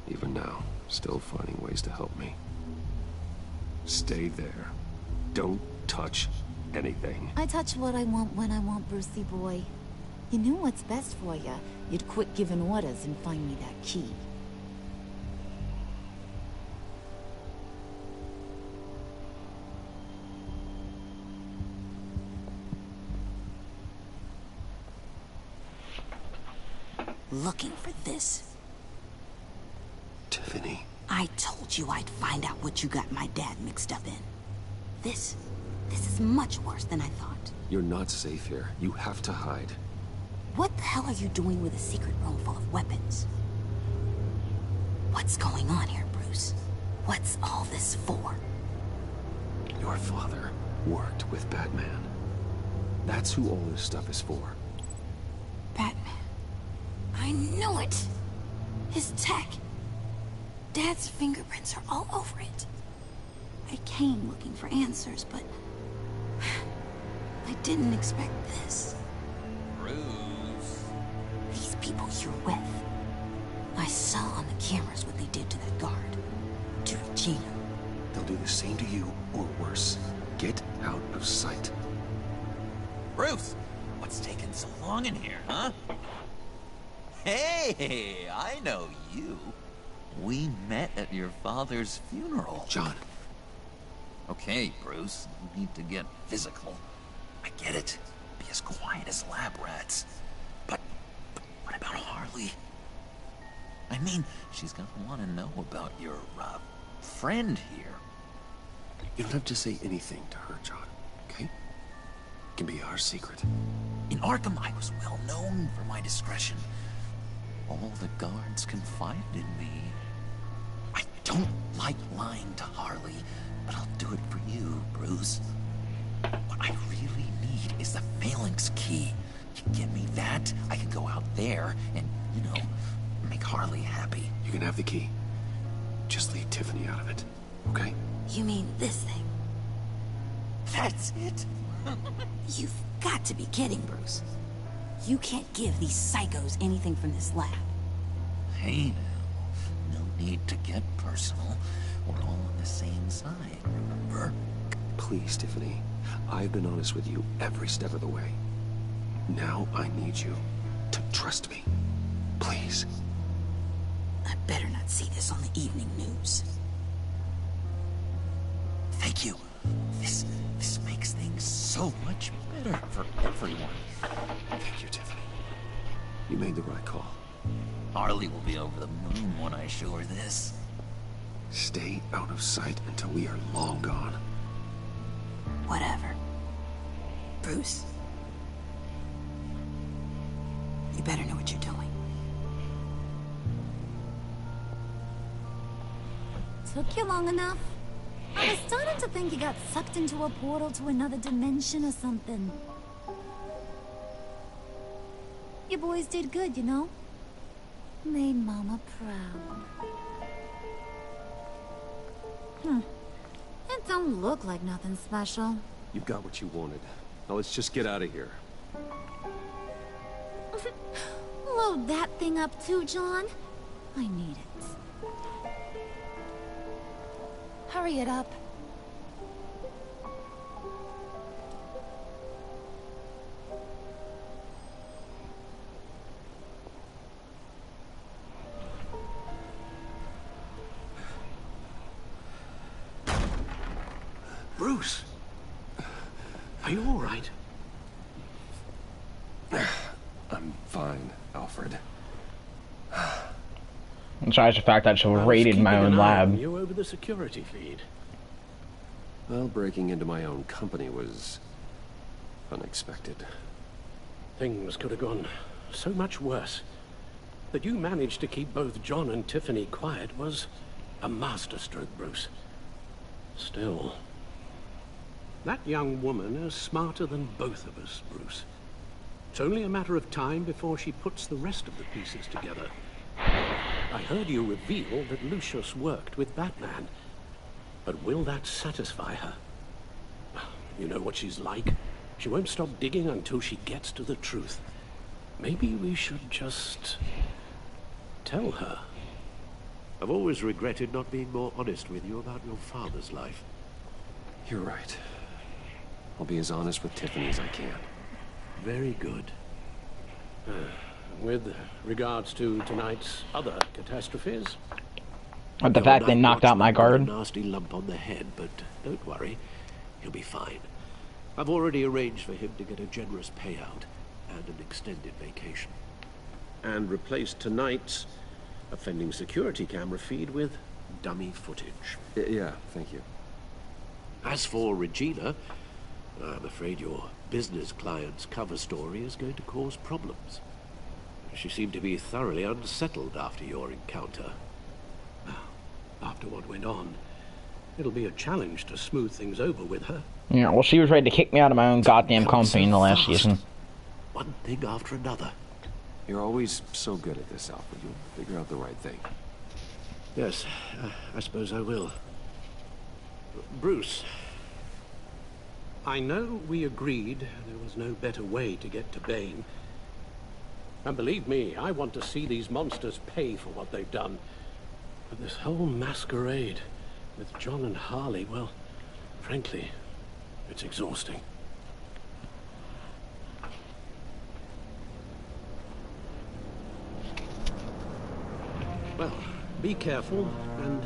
Even now, still finding ways to help me. Stay there. Don't touch anything. I touch what I want when I want, Brucey boy. You knew what's best for you. You'd quit giving orders and find me that key. Looking for this. Tiffany. I told you I'd find out what you got my dad mixed up in. This is much worse than I thought. You're not safe here. You have to hide. What the hell are you doing with a secret room full of weapons? What's going on here, Bruce? What's all this for? Your father worked with Batman. That's who all this stuff is for. Batman. I knew it! His tech. Dad's fingerprints are all over it. I came looking for answers, but... I didn't expect this. Bruce. These people you're with. I saw on the cameras what they did to that guard. To Regina. They'll do the same to you, or worse. Get out of sight. Bruce! What's taking so long in here, huh? Hey, I know you. We met at your father's funeral. John. Okay, Bruce, you need to get physical. I get it. Be as quiet as lab rats. But what about Harley? I mean, she's gonna want to know about your, friend here. You don't have to say anything to her, John, okay? It can be our secret. In Arkham, I was well known for my discretion. All the guards confided in me. I don't like lying to Harley, but I'll do it for you, Bruce. What I really need is the Phalanx key. You give me that, I can go out there and, you know, make Harley happy. You can have the key. Just leave Tiffany out of it, okay? You mean this thing? That's it? You've got to be kidding, Bruce. You can't give these psychos anything from this lab. Hey now, no need to get personal. We're all on the same side, remember? Please, Tiffany. I've been honest with you every step of the way. Now I need you to trust me. Please. I better not see this on the evening news. Thank you. This makes things so much better for everyone. Thank you, Tiffany. You made the right call. Harley will be over the moon when I show her this. Stay out of sight until we are long gone. Whatever. Bruce. You better know what you're doing. Took you long enough? I was starting to think you got sucked into a portal to another dimension or something. You boys did good, you know? Made Mama proud. It don't look like nothing special. You got what you wanted. Now let's just get out of here. Load that thing up too, John. I need it. Hurry it up. Bruce, are you all right? I'm fine, Alfred. Besides the fact that she raided my own lab. You over the security feed. Well, breaking into my own company was unexpected. Things could have gone so much worse. That you managed to keep both John and Tiffany quiet was a masterstroke, Bruce. Still, that young woman is smarter than both of us, Bruce. It's only a matter of time before she puts the rest of the pieces together. I heard you reveal that Lucius worked with Batman. But will that satisfy her? You know what she's like. She won't stop digging until she gets to the truth. Maybe we should just tell her. I've always regretted not being more honest with you about your father's life. You're right. I'll be as honest with Tiffany as I can. Very good. With regards to tonight's other catastrophes... But the fact they knocked out my guard. A nasty lump on the head, but don't worry. He'll be fine. I've already arranged for him to get a generous payout and an extended vacation. And replaced tonight's offending security camera feed with dummy footage. Yeah, thank you. As for Regina, I'm afraid your business client's cover story is going to cause problems. She seemed to be thoroughly unsettled after your encounter. After what went on, it'll be a challenge to smooth things over with her. Yeah, well, she was ready to kick me out of my own goddamn company in the last season. One thing after another. You're always so good at this, Alfred. You'll figure out the right thing. Yes, I suppose I will. Bruce, I know we agreed there was no better way to get to Bane. And believe me, I want to see these monsters pay for what they've done. But this whole masquerade with John and Harley, well, frankly, it's exhausting. Well, be careful, and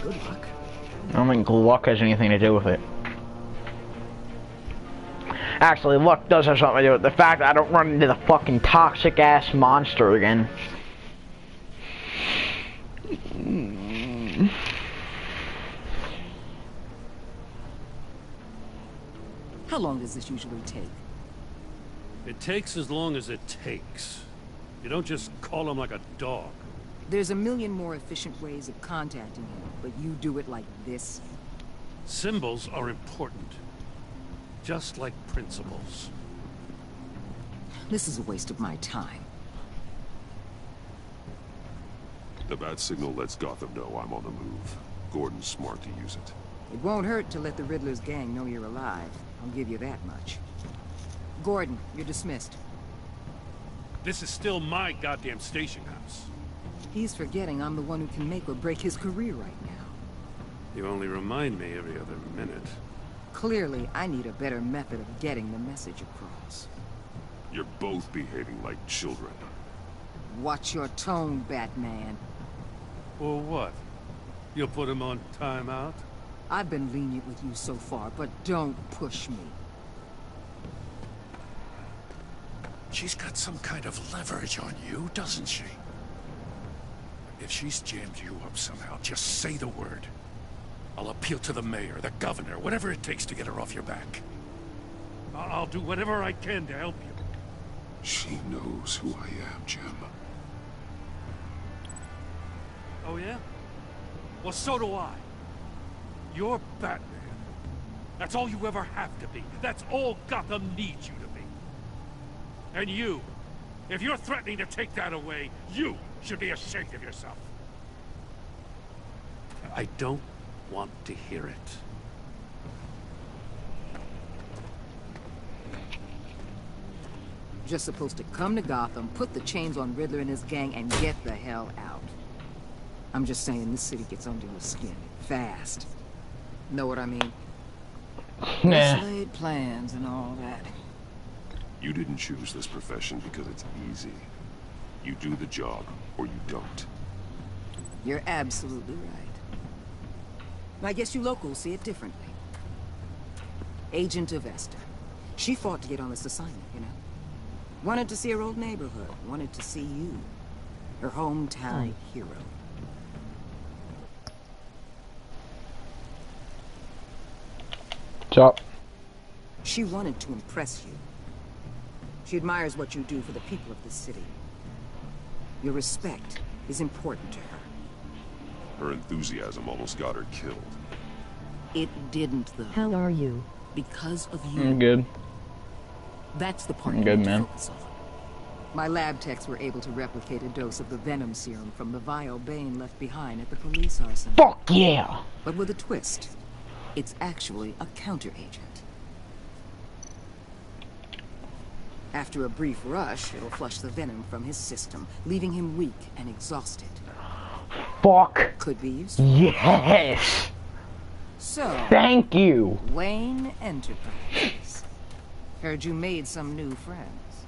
good luck. I don't think luck has anything to do with it. Actually, luck does have something to do with the fact that I don't run into the fucking toxic-ass monster again. How long does this usually take? It takes as long as it takes. You don't just call him like a dog. There's a million more efficient ways of contacting him, but you do it like this? Symbols are important. Just like principles. This is a waste of my time. The bat signal lets Gotham know I'm on the move. Gordon's smart to use it. It won't hurt to let the Riddler's gang know you're alive. I'll give you that much. Gordon, you're dismissed. This is still my goddamn station house. He's forgetting I'm the one who can make or break his career right now. You only remind me every other minute. Clearly, I need a better method of getting the message across. You're both behaving like children. Watch your tone, Batman. Or what? You'll put him on timeout? I've been lenient with you so far, but don't push me. She's got some kind of leverage on you, doesn't she? If she's jammed you up somehow, just say the word. I'll appeal to the mayor, the governor, whatever it takes to get her off your back. I'll do whatever I can to help you. She knows who I am, Jim. Oh yeah? Well, so do I. You're Batman. That's all you ever have to be. That's all Gotham needs you to be. And you, if you're threatening to take that away, you should be ashamed of yourself. I don't want to hear it. Just supposed to come to Gotham, put the chains on Riddler and his gang, and get the hell out. I'm just saying, this city gets under your skin. Fast. Know what I mean? Nah. Laid plans and all that. You didn't choose this profession because it's easy. You do the job, or you don't. You're absolutely right. I guess you locals see it differently. Agent of Esther. She fought to get on this assignment, you know? Wanted to see her old neighborhood. Wanted to see you. Her hometown hero. What's up? She wanted to impress you. She admires what you do for the people of this city. Your respect is important to her. Her enthusiasm almost got her killed. It didn't, though. How are you? Because of you. I'm good. That's the part I'm you good, need to man. focus on. My lab techs were able to replicate a dose of the venom serum from the vial Bane left behind at the police arsenal. Fuck yeah! But with a twist. It's actually a counter-agent. After a brief rush, it'll flush the venom from his system, leaving him weak and exhausted. Fuck. Could be useful. Yes! So, Thank you! Wayne Enterprise. Heard you made some new friends.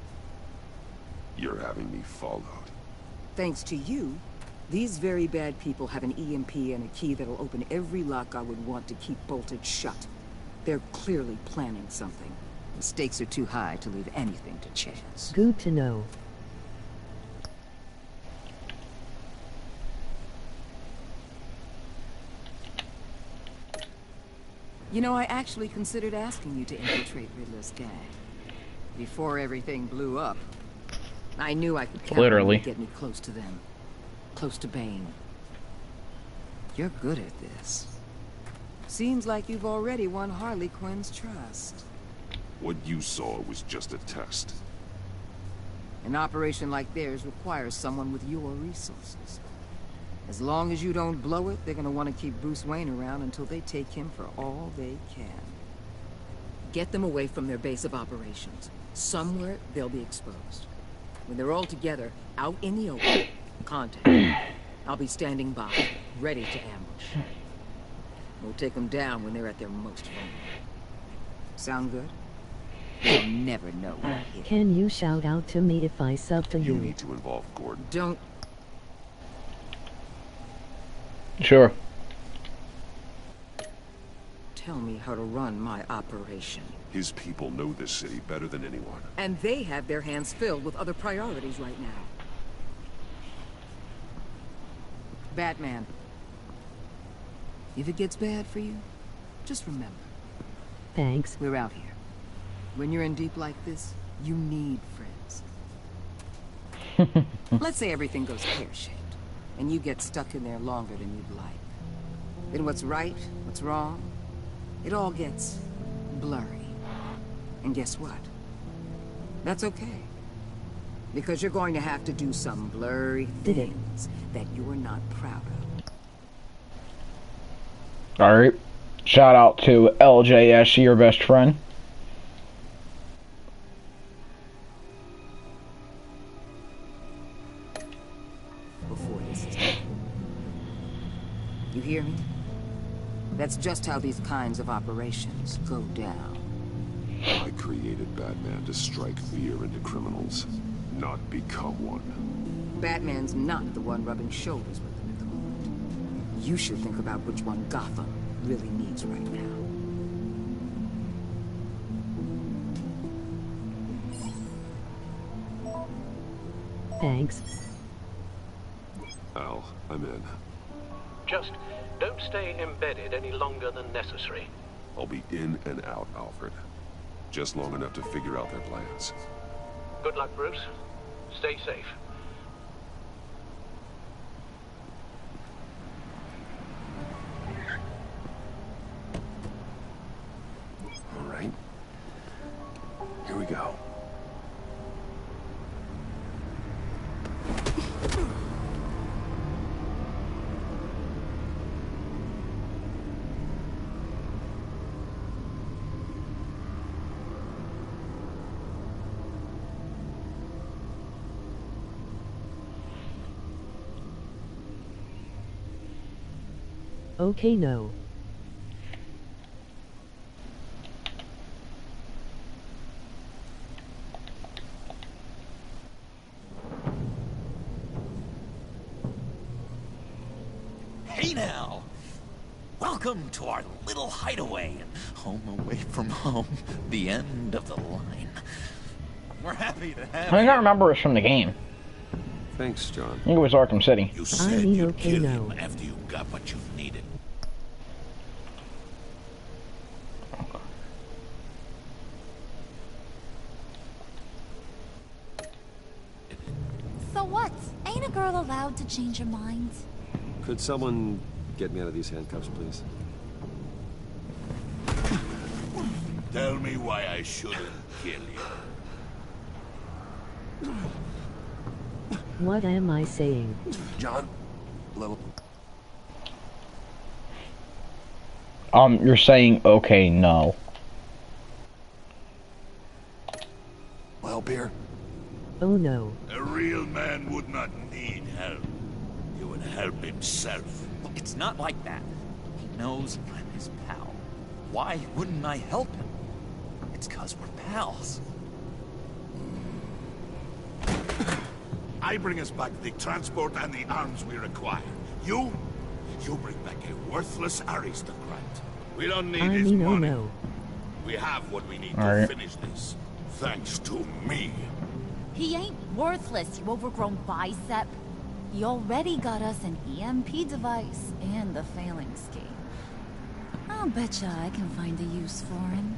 You're having me followed. Thanks to you, these very bad people have an EMP and a key that'll open every lock I would want to keep bolted shut. They're clearly planning something. The stakes are too high to leave anything to chance. Good to know. You know, I actually considered asking you to infiltrate Riddler's gang. Before everything blew up, I knew I could count on you to get me close to them. Close to Bane. You're good at this. Seems like you've already won Harley Quinn's trust. What you saw was just a test. An operation like theirs requires someone with your resources. As long as you don't blow it, they're gonna want to keep Bruce Wayne around until they take him for all they can. Get them away from their base of operations. Somewhere they'll be exposed. When they're all together, out in the open, contact me. I'll be standing by, ready to ambush. We'll take them down when they're at their most vulnerable. Sound good? They'll never know what hit them. Can you shout out to me if I sub to you? You need to involve Gordon. Don't. Sure. Tell me how to run my operation. His people know this city better than anyone. And they have their hands filled with other priorities right now. Batman. If it gets bad for you, just remember. Thanks. We're out here. When you're in deep like this, you need friends. Let's say everything goes pear-shaped, and you get stuck in there longer than you'd like. Then what's right, what's wrong, it all gets blurry. And guess what? That's okay. Because you're going to have to do some blurry things that you're not proud of. Alright. Shout out to LJS, your best friend. You hear me? That's just how these kinds of operations go down. I created Batman to strike fear into criminals, not become one. Batman's not the one rubbing shoulders with them at the moment. You should think about which one Gotham really needs right now. Thanks. Al, I'm in. Just don't stay embedded any longer than necessary. I'll be in and out, Alfred. Just long enough to figure out their plans. Good luck, Bruce. Stay safe. All right. Here we go. Okay, no. Hey now! Welcome to our little hideaway, home away from home, the end of the line. We're happy to have I think I remember it from the game. Thanks, John. I think it was Arkham City. You said you'd kill him after you got what you needed. So what? Ain't a girl allowed to change her mind? Could someone get me out of these handcuffs, please? Tell me why I shouldn't kill you. What am I saying? John, little. You're saying okay, no. Well, beer. Oh no. A real man would not need help. He would help himself. It's not like that. He knows I'm his pal. Why wouldn't I help him? It's 'cause we're pals. I bring us back the transport and the arms we require. You bring back a worthless aristocrat. We don't need his money. No. We have what we need All to right. finish this. Thanks to me. He ain't worthless, you overgrown bicep. He already got us an EMP device and the Phalanx key. I'll betcha I can find a use for him.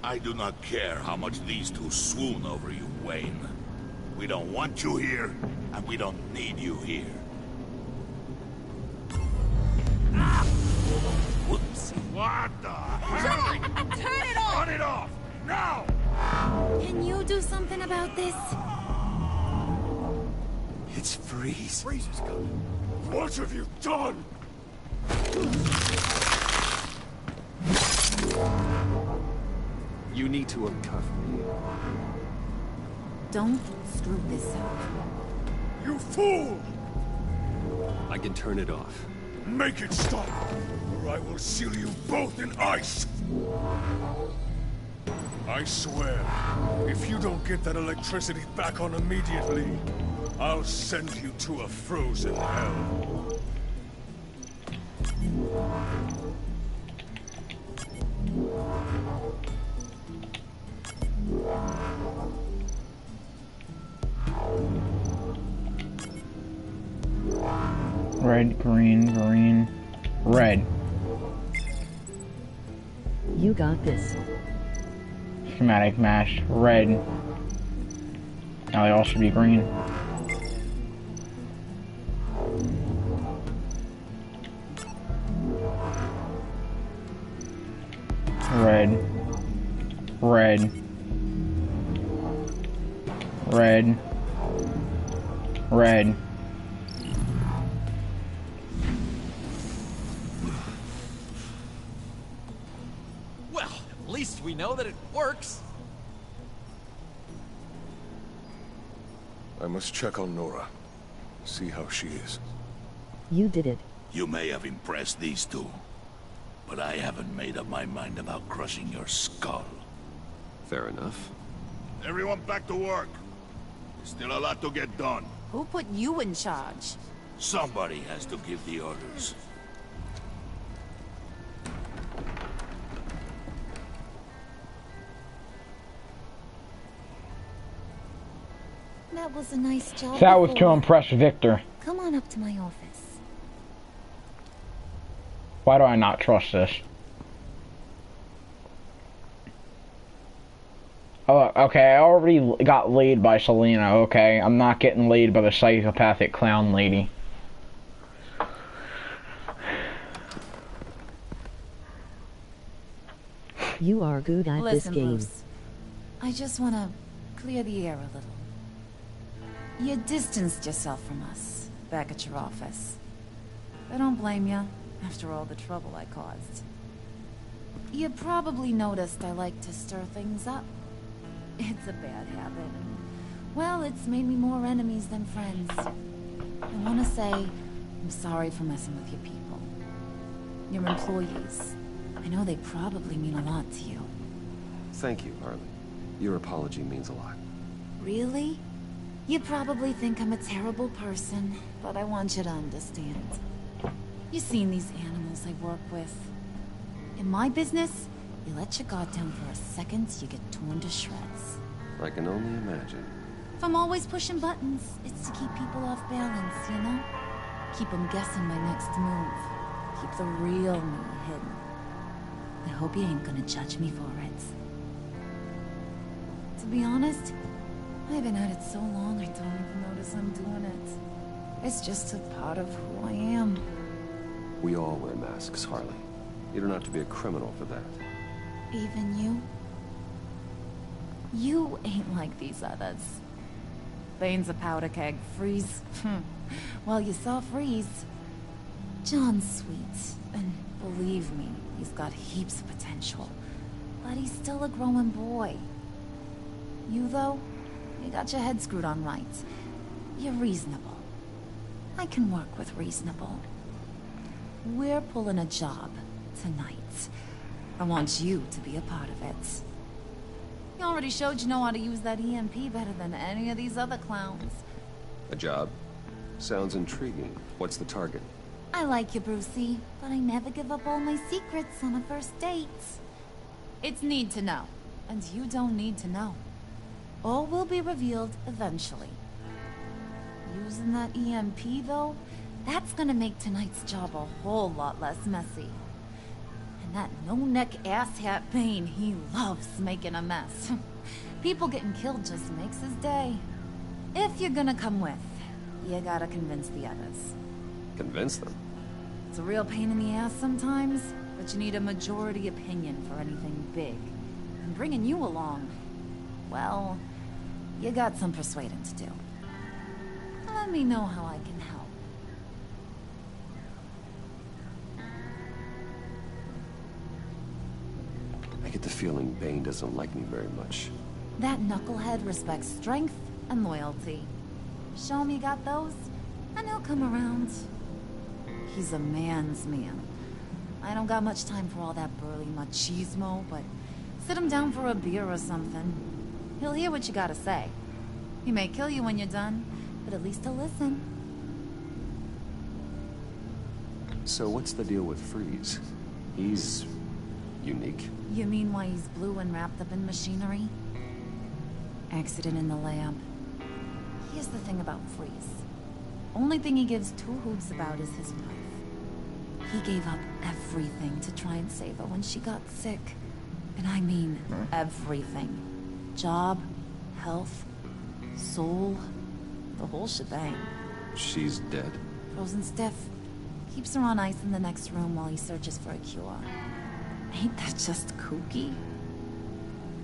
I do not care how much these two swoon over you, Wayne. We don't want you here, and we don't need you here. Whoops. What the hell? Turn it off! Turn it off! Now! Can you do something about this? It's Freeze. Freeze is coming. What have you done? You need to uncuff me. Don't screw this up. You fool! I can turn it off. Make it stop, or I will seal you both in ice! I swear, if you don't get that electricity back on immediately, I'll send you to a frozen hell. Red, green, green, red. You got this. Schematic match, red. Now they all should be green. Red. Red. Red. Red. Well, at least we know that it works. I must check on Nora. See how she is. You did it. You may have impressed these two, but I haven't made up my mind about crushing your skull. Fair enough. Everyone back to work. There's still a lot to get done. Who put you in charge? Somebody has to give the orders. That was a nice job. That was to before. impress Victor. Come on up to my office. Why do I not trust this? Oh, okay, I already got laid by Selena, okay? I'm not getting laid by the psychopathic clown lady. You are good at this game. Bruce, I just want to clear the air a little. You distanced yourself from us back at your office. I don't blame you, after all the trouble I caused. You probably noticed I like to stir things up. It's a bad habit. Well, it's made me more enemies than friends. I want to say I'm sorry for messing with your people. Your employees. I know they probably mean a lot to you. Thank you, Harley. Your apology means a lot. Really? You probably think I'm a terrible person, but I want you to understand. You've seen these animals I work with. In my business, you let your guard down for a second, you get torn to shreds. I can only imagine. If I'm always pushing buttons, it's to keep people off balance, you know? Keep them guessing my next move. Keep the real me hidden. I hope you ain't gonna judge me for it. To be honest, I've been at it so long I don't even notice I'm doing it. It's just a part of who I am. We all wear masks, Harley. You don't have to be a criminal for that. Even you? You ain't like these others. Bane's a powder keg. Freeze. Well, you saw Freeze. John's sweet, and believe me, he's got heaps of potential. But he's still a growing boy. You, though, you got your head screwed on right. You're reasonable. I can work with reasonable. We're pulling a job tonight. I want you to be a part of it. You already showed you know how to use that EMP better than any of these other clowns. A job? Sounds intriguing. What's the target? I like you, Brucey, but I never give up all my secrets on a first date. It's need to know, and you don't need to know. All will be revealed eventually. Using that EMP, though, that's gonna make tonight's job a whole lot less messy. And that no-neck asshat Bane, he loves making a mess. People getting killed just makes his day. If you're gonna come with, you gotta convince the others. Convince them? It's a real pain in the ass sometimes, but you need a majority opinion for anything big. And bringing you along, well, you got some persuading to do. Let me know how I can help. I get the feeling Bane doesn't like me very much. That knucklehead respects strength and loyalty. Show him you got those, and he'll come around. He's a man's man. I don't got much time for all that burly machismo, but sit him down for a beer or something. He'll hear what you gotta say. He may kill you when you're done, but at least he'll listen. So what's the deal with Freeze? He's unique. You mean why he's blue and wrapped up in machinery? Accident in the lab. Here's the thing about Freeze. Only thing he gives two hoots about is his wife. He gave up everything to try and save her when she got sick. And I mean everything. Job, health, soul, the whole shebang. She's dead? Frozen stiff. Keeps her on ice in the next room while he searches for a cure. Ain't that just kooky?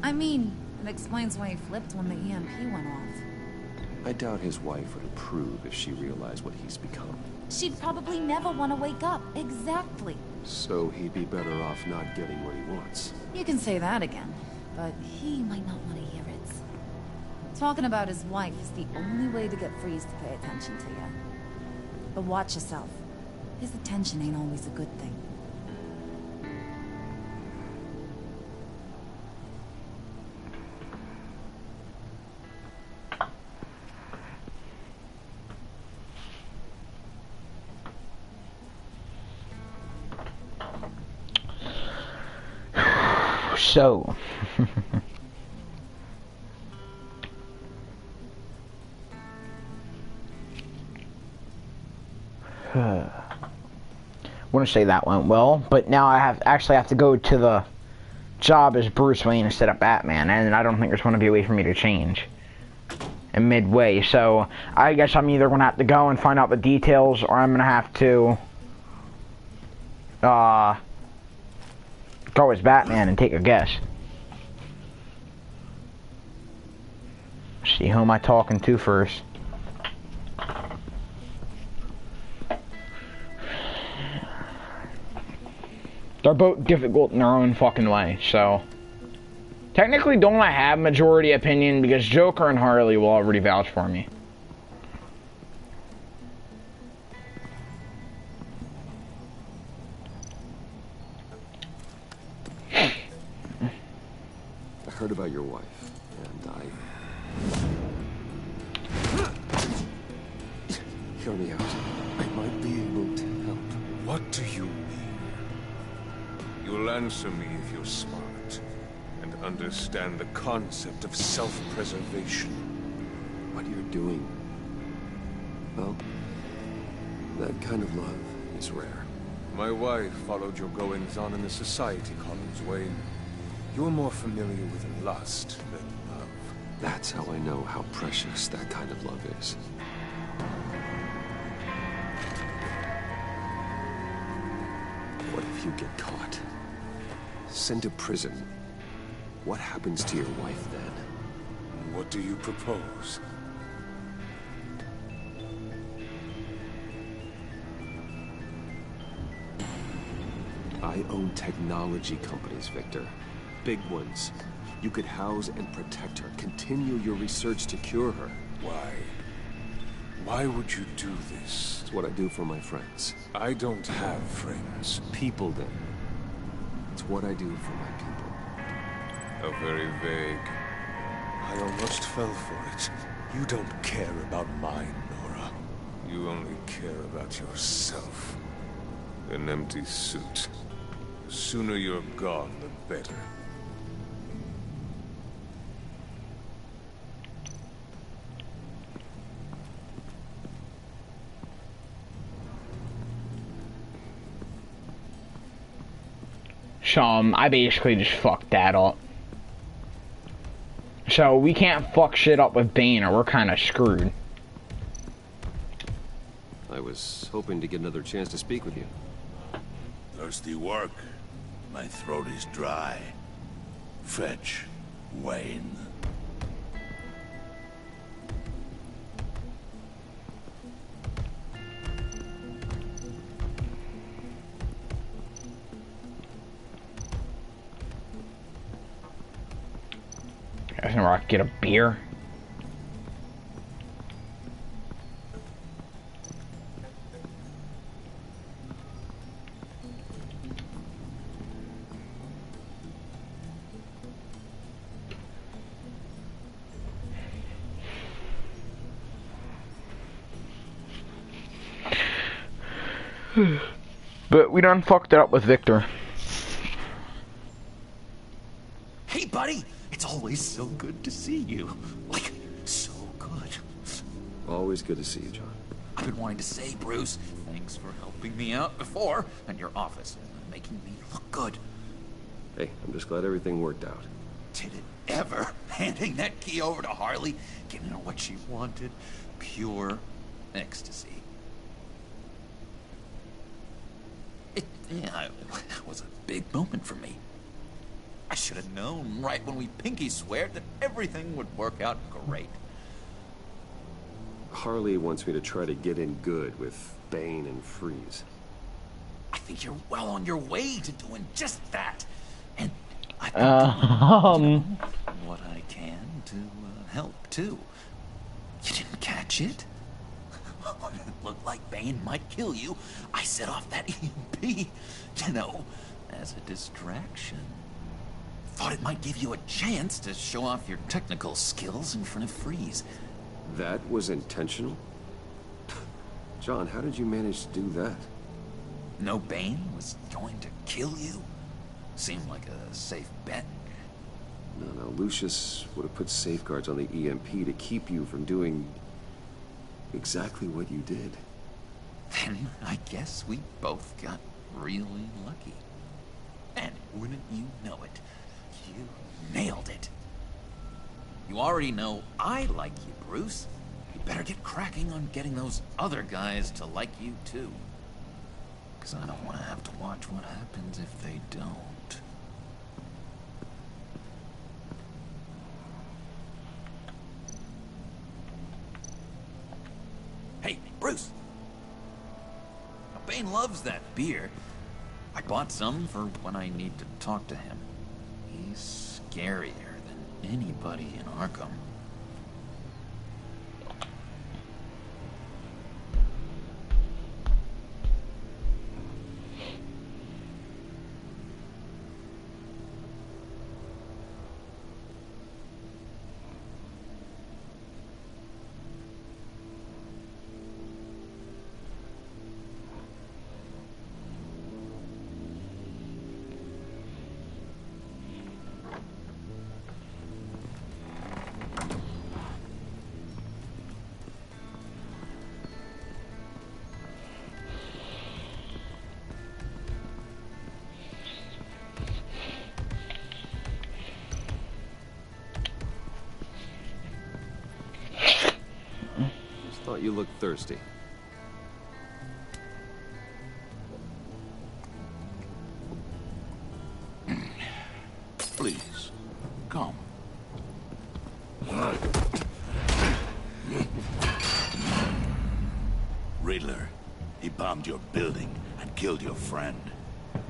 I mean, it explains why he flipped when the EMP went off. I doubt his wife would approve if she realized what he's become. She'd probably never want to wake up. Exactly. So he'd be better off not getting what he wants. You can say that again, but he might not want to hear it. Talking about his wife is the only way to get Freeze to pay attention to you. But watch yourself. His attention ain't always a good thing. So, wouldn't say that went well, but now I actually have to go to the job as Bruce Wayne instead of Batman, and I don't think there's going to be a way for me to change in midway. So I guess I'm either going to have to go and find out the details, or I'm going to have to go as Batman and take a guess. See, who am I talking to first? They're both difficult in their own fucking way, so... Technically, don't I have majority opinion, because Joker and Harley will already vouch for me. I heard about your wife, and hear me out. I might be able to help. What do you mean? You'll answer me if you're smart, and understand the concept of self-preservation. What you're doing, well, that kind of love is rare. My wife followed your goings-on in the society columns, Wayne. You're more familiar with lust than love. That's how I know how precious that kind of love is. What if you get caught? Sent to prison? What happens to your wife then? What do you propose? I own technology companies, Victor. Big ones. You could house and protect her. Continue your research to cure her. Why? Why would you do this? It's what I do for my friends. I don't have friends. People then. It's what I do for my people. How very vague. I almost fell for it. You don't care about mine, Nora. You only care about yourself. An empty suit. The sooner you're gone, the better. So, I basically just fucked that up. So, we can't fuck shit up with Bane or we're kinda screwed. I was hoping to get another chance to speak with you. Thirsty work. My throat is dry. Fetch, Wayne. Guys, know where I can get a beer? But we done fucked it up with Victor. Hey, buddy! It's always so good to see you. Like, so good. Always good to see you, John. I've been wanting to say, Bruce, thanks for helping me out before, and your office, making me look good. Hey, I'm just glad everything worked out. Did it ever? Handing that key over to Harley, giving her what she wanted. Pure ecstasy. It was a big moment for me. I should have known right when we pinky sweared that everything would work out great. Harley wants me to try to get in good with Bane and Freeze. I think you're well on your way to doing just that. And I what I can to help too. You didn't catch it? When it looked like Bane might kill you, I set off that EMP, you know, as a distraction. Thought it might give you a chance to show off your technical skills in front of Freeze. That was intentional? John, how did you manage to do that? No Bane was going to kill you? Seemed like a safe bet. No, Lucius would have put safeguards on the EMP to keep you from doing exactly what you did. Then I guess we both got really lucky. And wouldn't you know it, you nailed it. You already know I like you, Bruce. You better get cracking on getting those other guys to like you too. 'Cause I don't want to have to watch what happens if they don't. Hey, Bruce! Bane loves that beer. I bought some for when I need to talk to him. He's scarier than anybody in Arkham. Thought you looked thirsty. Please, come. Riddler, he bombed your building and killed your friend.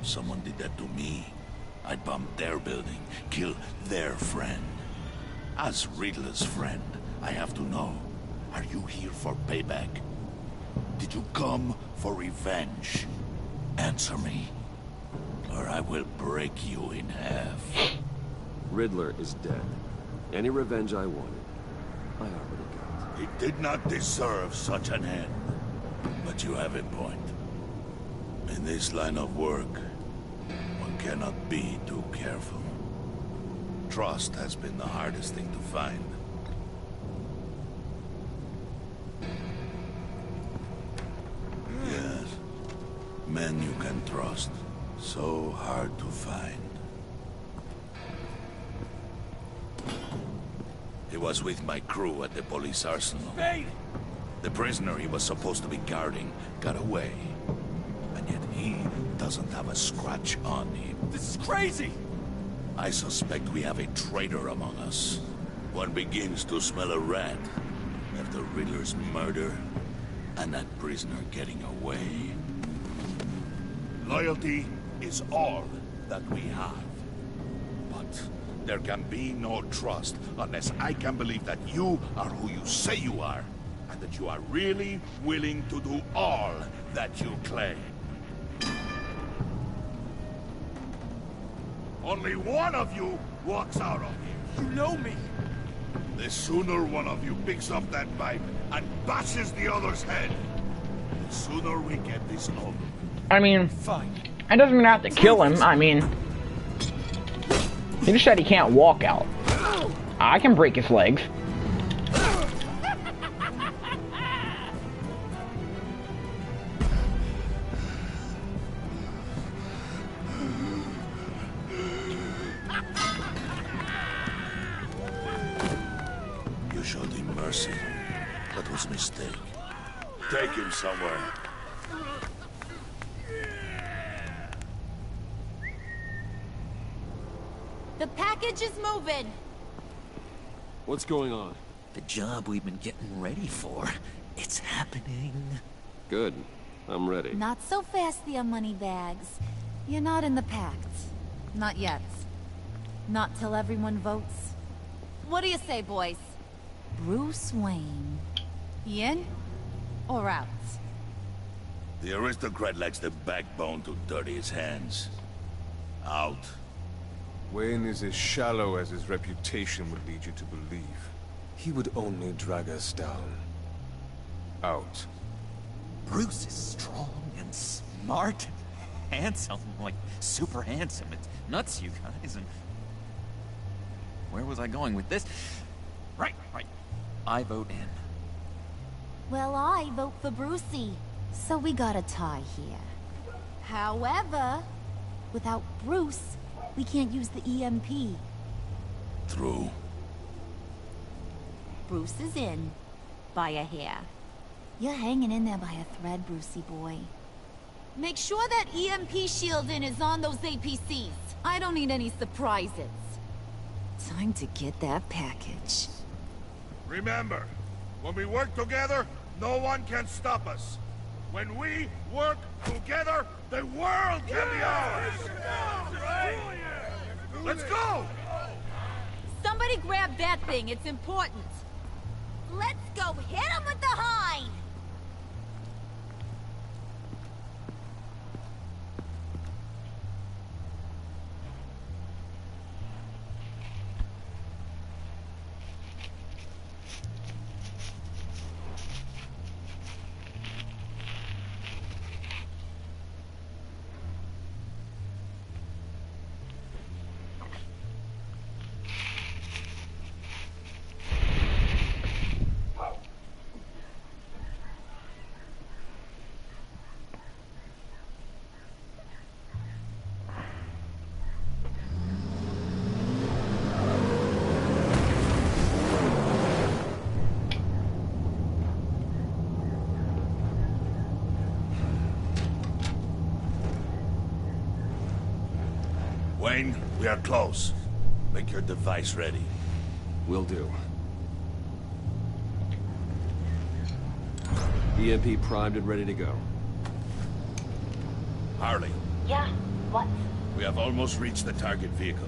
Someone did that to me. I'd bomb their building, kill their friend. As Riddler's friend, I have to know. Are you here for payback? Did you come for revenge? Answer me, or I will break you in half. Riddler is dead. Any revenge I wanted, I already got. He did not deserve such an end. But you have a point. In this line of work, one cannot be too careful. Trust has been the hardest thing to find. Yes. Men you can trust. So hard to find. He was with my crew at the police arsenal. Bane! The prisoner he was supposed to be guarding got away. And yet he doesn't have a scratch on him. This is crazy! I suspect we have a traitor among us. One begins to smell a rat after Riddler's murder and that prisoner getting away. Loyalty is all that we have. But there can be no trust unless I can believe that you are who you say you are, and that you are really willing to do all that you claim. Only one of you walks out of here. You know me. The sooner one of you picks up that pipe and bashes the other's head, the sooner we get this over. I mean, it doesn't mean I have to kill him. I mean, he just said he can't walk out. I can break his legs. You showed him mercy. That was a mistake. Take him somewhere. The package is moving. What's going on? The job we've been getting ready for. It's happening. Good. I'm ready. Not so fast, the Moneybags. You're not in the pact. Not yet. Not till everyone votes. What do you say, boys? Bruce Wayne. He in? or out? The aristocrat lacks the backbone to dirty his hands. Out. Wayne is as shallow as his reputation would lead you to believe. He would only drag us down. Out. Bruce is strong and smart and handsome, like super handsome. It's nuts, you guys, and... Where was I going with this? Right. I vote in. Well, I vote for Brucey. So we got a tie here. However, without Bruce, we can't use the EMP. True. Bruce is in. By a hair. You're hanging in there by a thread, Brucey boy. Make sure that EMP shielding is on those APCs. I don't need any surprises. Time to get that package. Remember, when we work together, no one can stop us. When we work together, the world can be ours! Let's go! Somebody grab that thing, it's important. Let's go hit him with the hind! Wayne, we are close. Make your device ready. Will do. EMP primed and ready to go. Harley, Yeah, what? we have almost reached the target vehicle.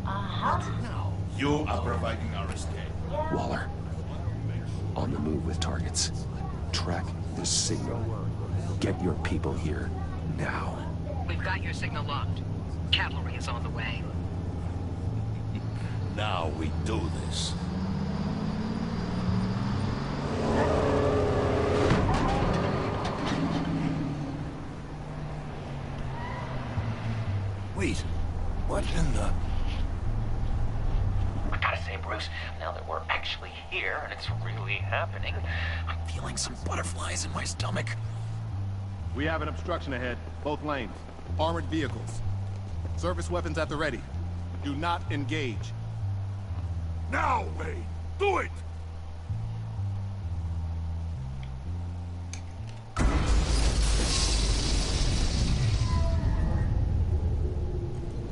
Uh-huh. Now, you are providing our escape. Waller. On the move with targets. Track the signal. Get your people here, now. We've got your signal locked. Cavalry is on the way. Now we do this. Wait, what in the... I gotta say, Bruce, now that we're actually here and it's really happening, I'm feeling some butterflies in my stomach. We have an obstruction ahead, both lanes. Armored vehicles. Service weapons at the ready. Do not engage. Now, Wayne! Do it!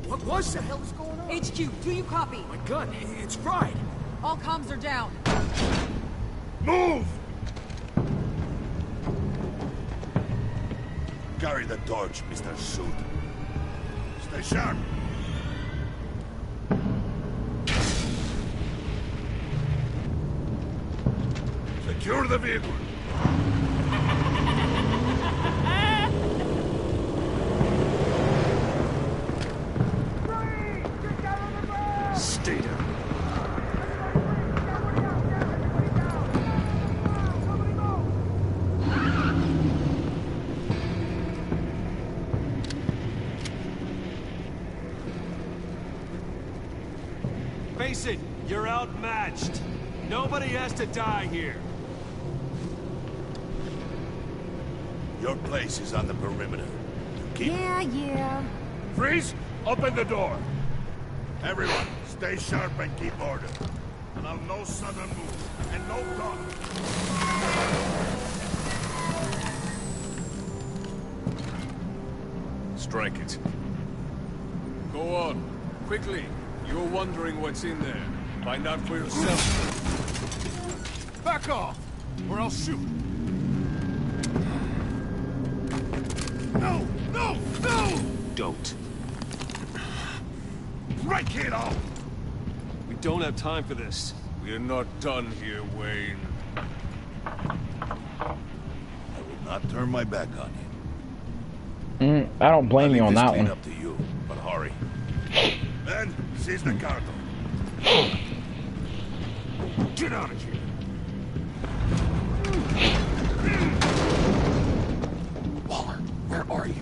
What was that? What the hell is going on? HQ, do you copy? My gun, it's fried. All comms are down. Move! Carry the torch, Mr. Suit. Stay sharp. Secure the vehicle. Stay down. Face it, you're outmatched. Nobody has to die here. Your place is on the perimeter. Yeah. Freeze! Open the door! Everyone, stay sharp and keep order. Allow no sudden move, and no talk. Strike it. Go on. Quickly. You're wondering what's in there. Find out for yourself. Back off, or I'll shoot. No! No! No! Don't. Right, kiddo! We don't have time for this. We are not done here, Wayne. not turn my back on you. I don't blame you on that one. Up to you, but hurry. Ben, seize the cargo. Get out of here. Waller, where are you?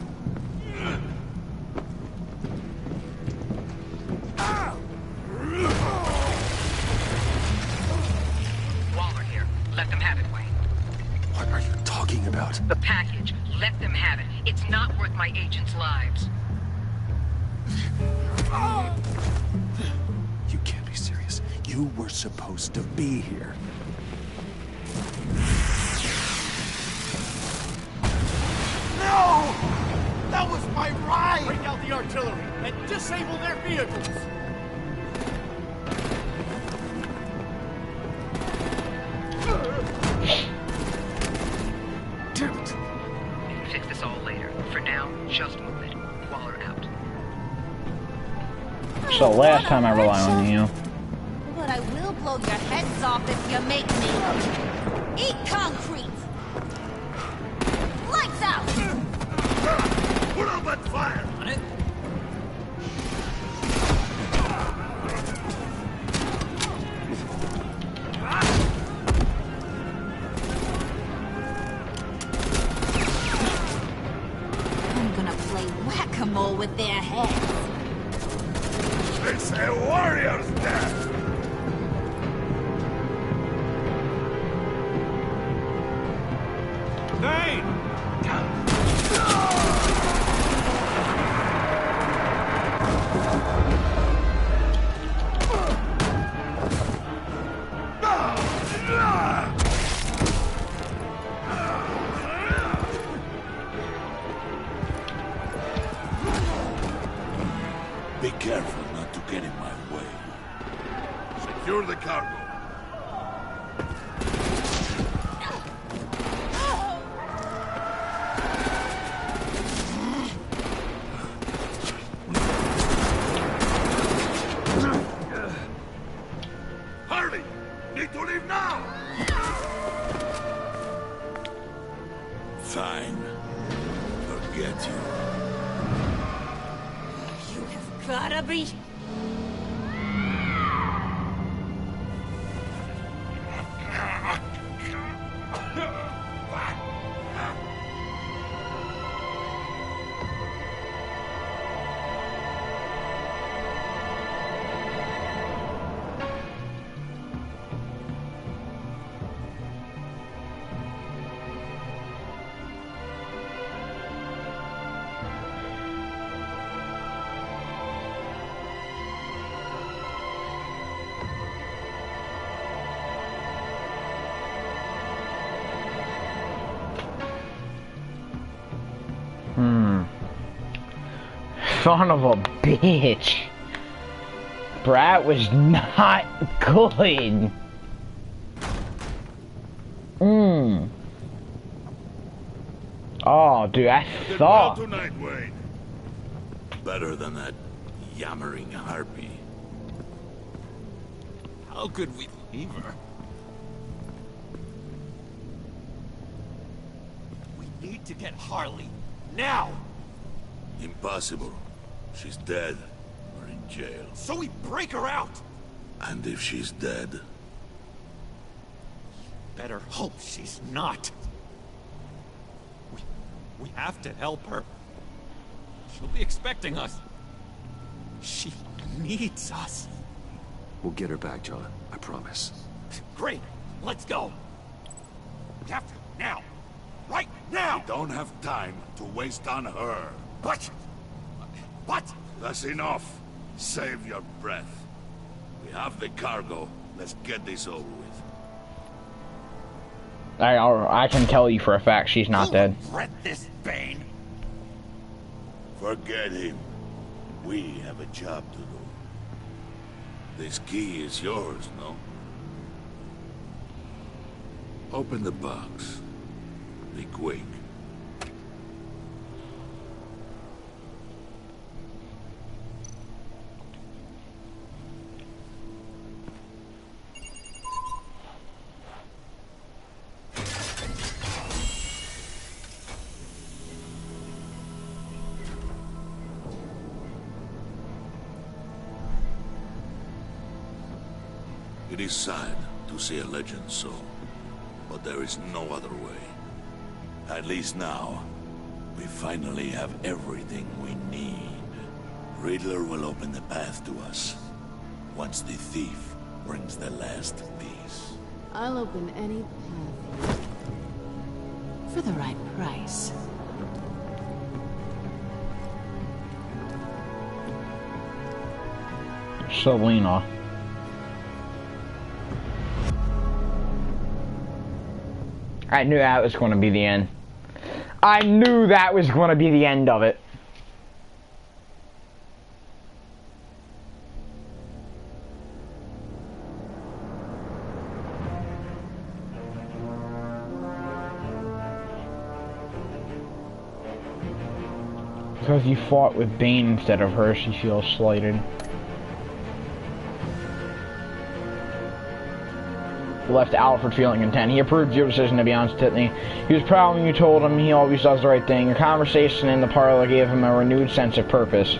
Waller here. Let them have it, Wayne. What are you talking about? The package. Let them have it. It's not worth my agents' lives. You can't be serious. You were supposed to be here. No! That was my ride! Bring out the artillery and disable their vehicles! Damn it. We can fix this all later. For now, just move it. Waller out. So last time I rely on you. But I will blow your heads off if you make me. Eat concrete! Lights out! Put up that fire! On it. I'm gonna play whack-a-mole with their heads. It's a warrior's death! Hey! Be careful not to get in my way. Secure the cargo. Hurry! Need to leave now! Fine. Forget you. You have gotta be... Son of a bitch. Brat was not good. Oh, dude, I thought. Well tonight, Wayne. Better than that yammering harpy. How could we leave her? We need to get Harley. Now! Impossible. She's dead. Or in jail. So we break her out! And if she's dead? Better hope she's not. We have to help her. She'll be expecting us. She needs us. We'll get her back, John. I promise. Great. Let's go. We have to. Now. Right now! We don't have time to waste on her. What? That's enough. Save your breath. We have the cargo. Let's get this over with. I can tell you for a fact she's not dead. Regret this, Bane. Forget him. We have a job to do. This key is yours, no? Open the box. Be quick. It is sad to see a legend so, but there is no other way. At least now, we finally have everything we need. Riddler will open the path to us, once the thief brings the last piece. I'll open any path for the right price. Selena. I knew that was going to be the end. I knew that was going to be the end of it. Because you fought with Bane instead of her, she feels slighted. Left Alfred feeling content. He approved your decision, to be honest, Tiffany. He was proud when you told him he always does the right thing. Your conversation in the parlor gave him a renewed sense of purpose.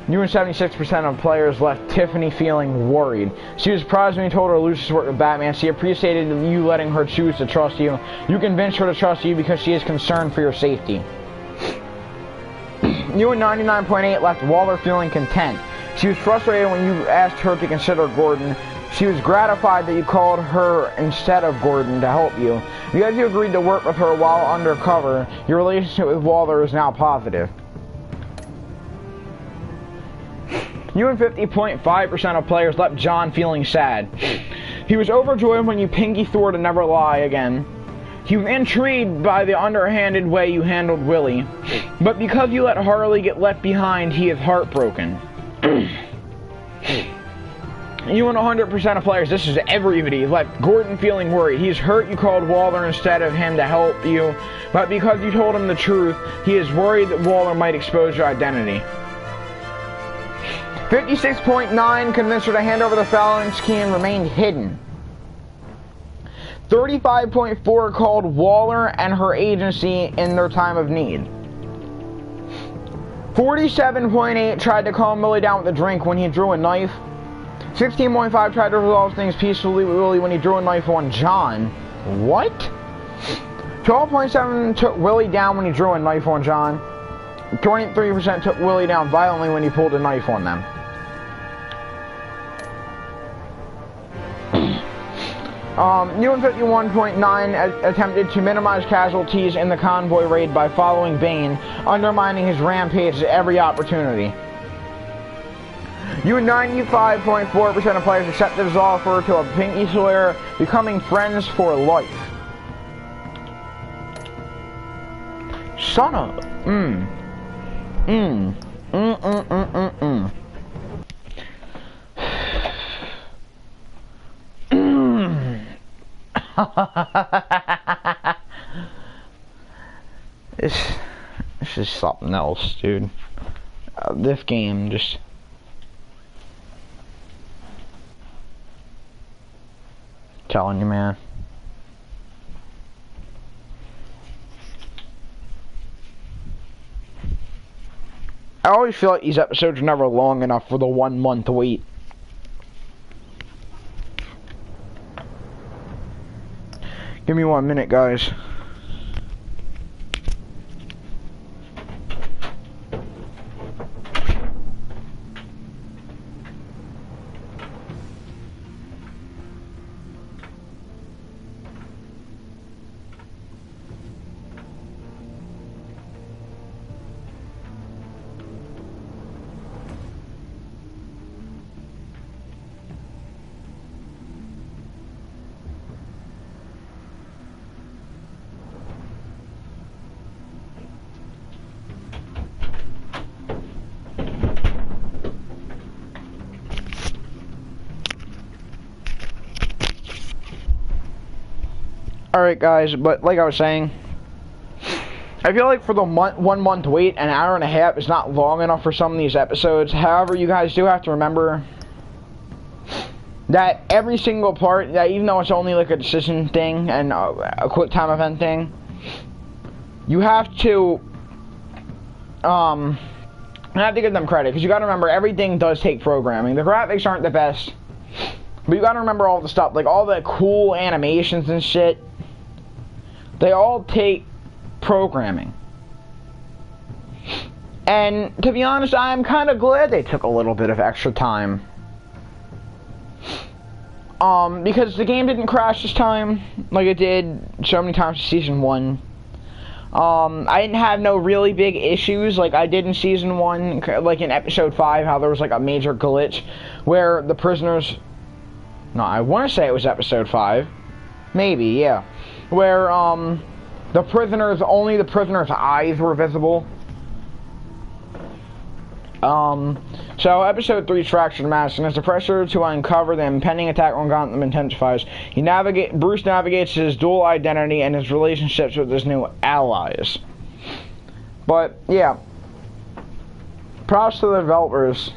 You and 76% of players left Tiffany feeling worried. She was surprised when you told her Lucius worked with Batman. She appreciated you letting her choose to trust you. You convinced her to trust you because she is concerned for your safety. You and 99.8 left Waller feeling content. She was frustrated when you asked her to consider Gordon. She was gratified that you called her instead of Gordon to help you. Because you agreed to work with her while undercover, your relationship with Waller is now positive. You and 50.5% of players left John feeling sad. He was overjoyed when you pinky swore to never lie again. He was intrigued by the underhanded way you handled Willie. But because you let Harley get left behind, he is heartbroken. You and 100% of players, this is everybody, left Gordon feeling worried. He's hurt you called Waller instead of him to help you, but because you told him the truth, he is worried that Waller might expose your identity. 56.9 convinced her to hand over the phalanx key and remained hidden. 35.4 called Waller and her agency in their time of need. 47.8 tried to calm Willie down with a drink when he drew a knife. 16.5 tried to resolve things peacefully with Willie when he drew a knife on John. What? 12.7 took Willie down when he drew a knife on John. 23% took Willie down violently when he pulled a knife on them. You and 51.9 attempted to minimize casualties in the convoy raid by following Bane, undermining his rampage at every opportunity. You and 95.4% of players accepted his offer to a Pinky Sawyer, becoming friends for life. Son of... This is something else, dude. This game just... Telling you, man. I always feel like these episodes are never long enough for the 1 month wait. Give me 1 minute, guys. Alright guys, but like I was saying, I feel like for the 1 month wait, an hour and a half is not long enough for some of these episodes. However, you guys do have to remember that every single part, that even though it's only like a decision thing and a quick time event thing, you have to give them credit, because you gotta remember everything does take programming. The graphics aren't the best. But you gotta remember all the stuff, like all the cool animations and shit. They all take programming. And to be honest, I'm kind of glad they took a little bit of extra time. Because the game didn't crash this time like it did so many times in Season 1. I didn't have no really big issues like I did in Season 1, like in Episode 5, how there was like a major glitch where the prisoners... No, I want to say it was Episode 5. Maybe, yeah. Where, only the prisoner's eyes were visible. So Episode 3's Fractured Madison, as the pressure to uncover the impending attack on Gotham intensifies, Bruce navigates his dual identity and his relationships with his new allies. But, yeah. Props to the developers,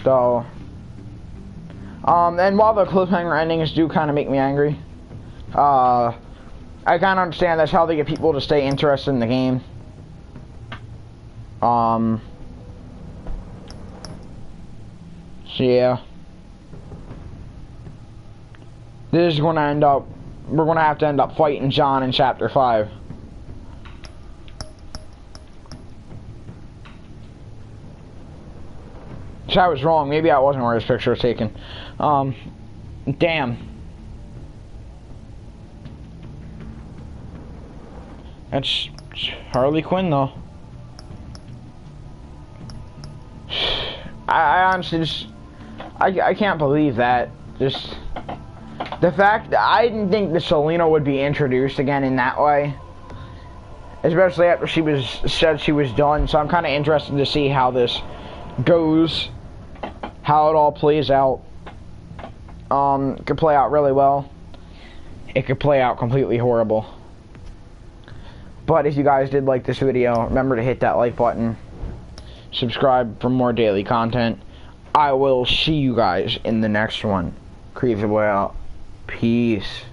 though. And while the cliffhanger endings do kind of make me angry, I kind of understand that's how they get people to stay interested in the game. So yeah. This is gonna end up, we're gonna have to end up fighting John in Chapter 5. So I was wrong, maybe I wasn't where this picture was taken. Damn. That's Harley Quinn though. I honestly just, I can't believe that. Just the fact that I didn't think that Selina would be introduced again in that way, especially after she said she was done. So I'm kind of interested to see how this goes, how it all plays out. It could play out really well. It could play out completely horrible. But if you guys did like this video, remember to hit that like button. Subscribe for more daily content. I will see you guys in the next one. Creepy Boy out. Peace.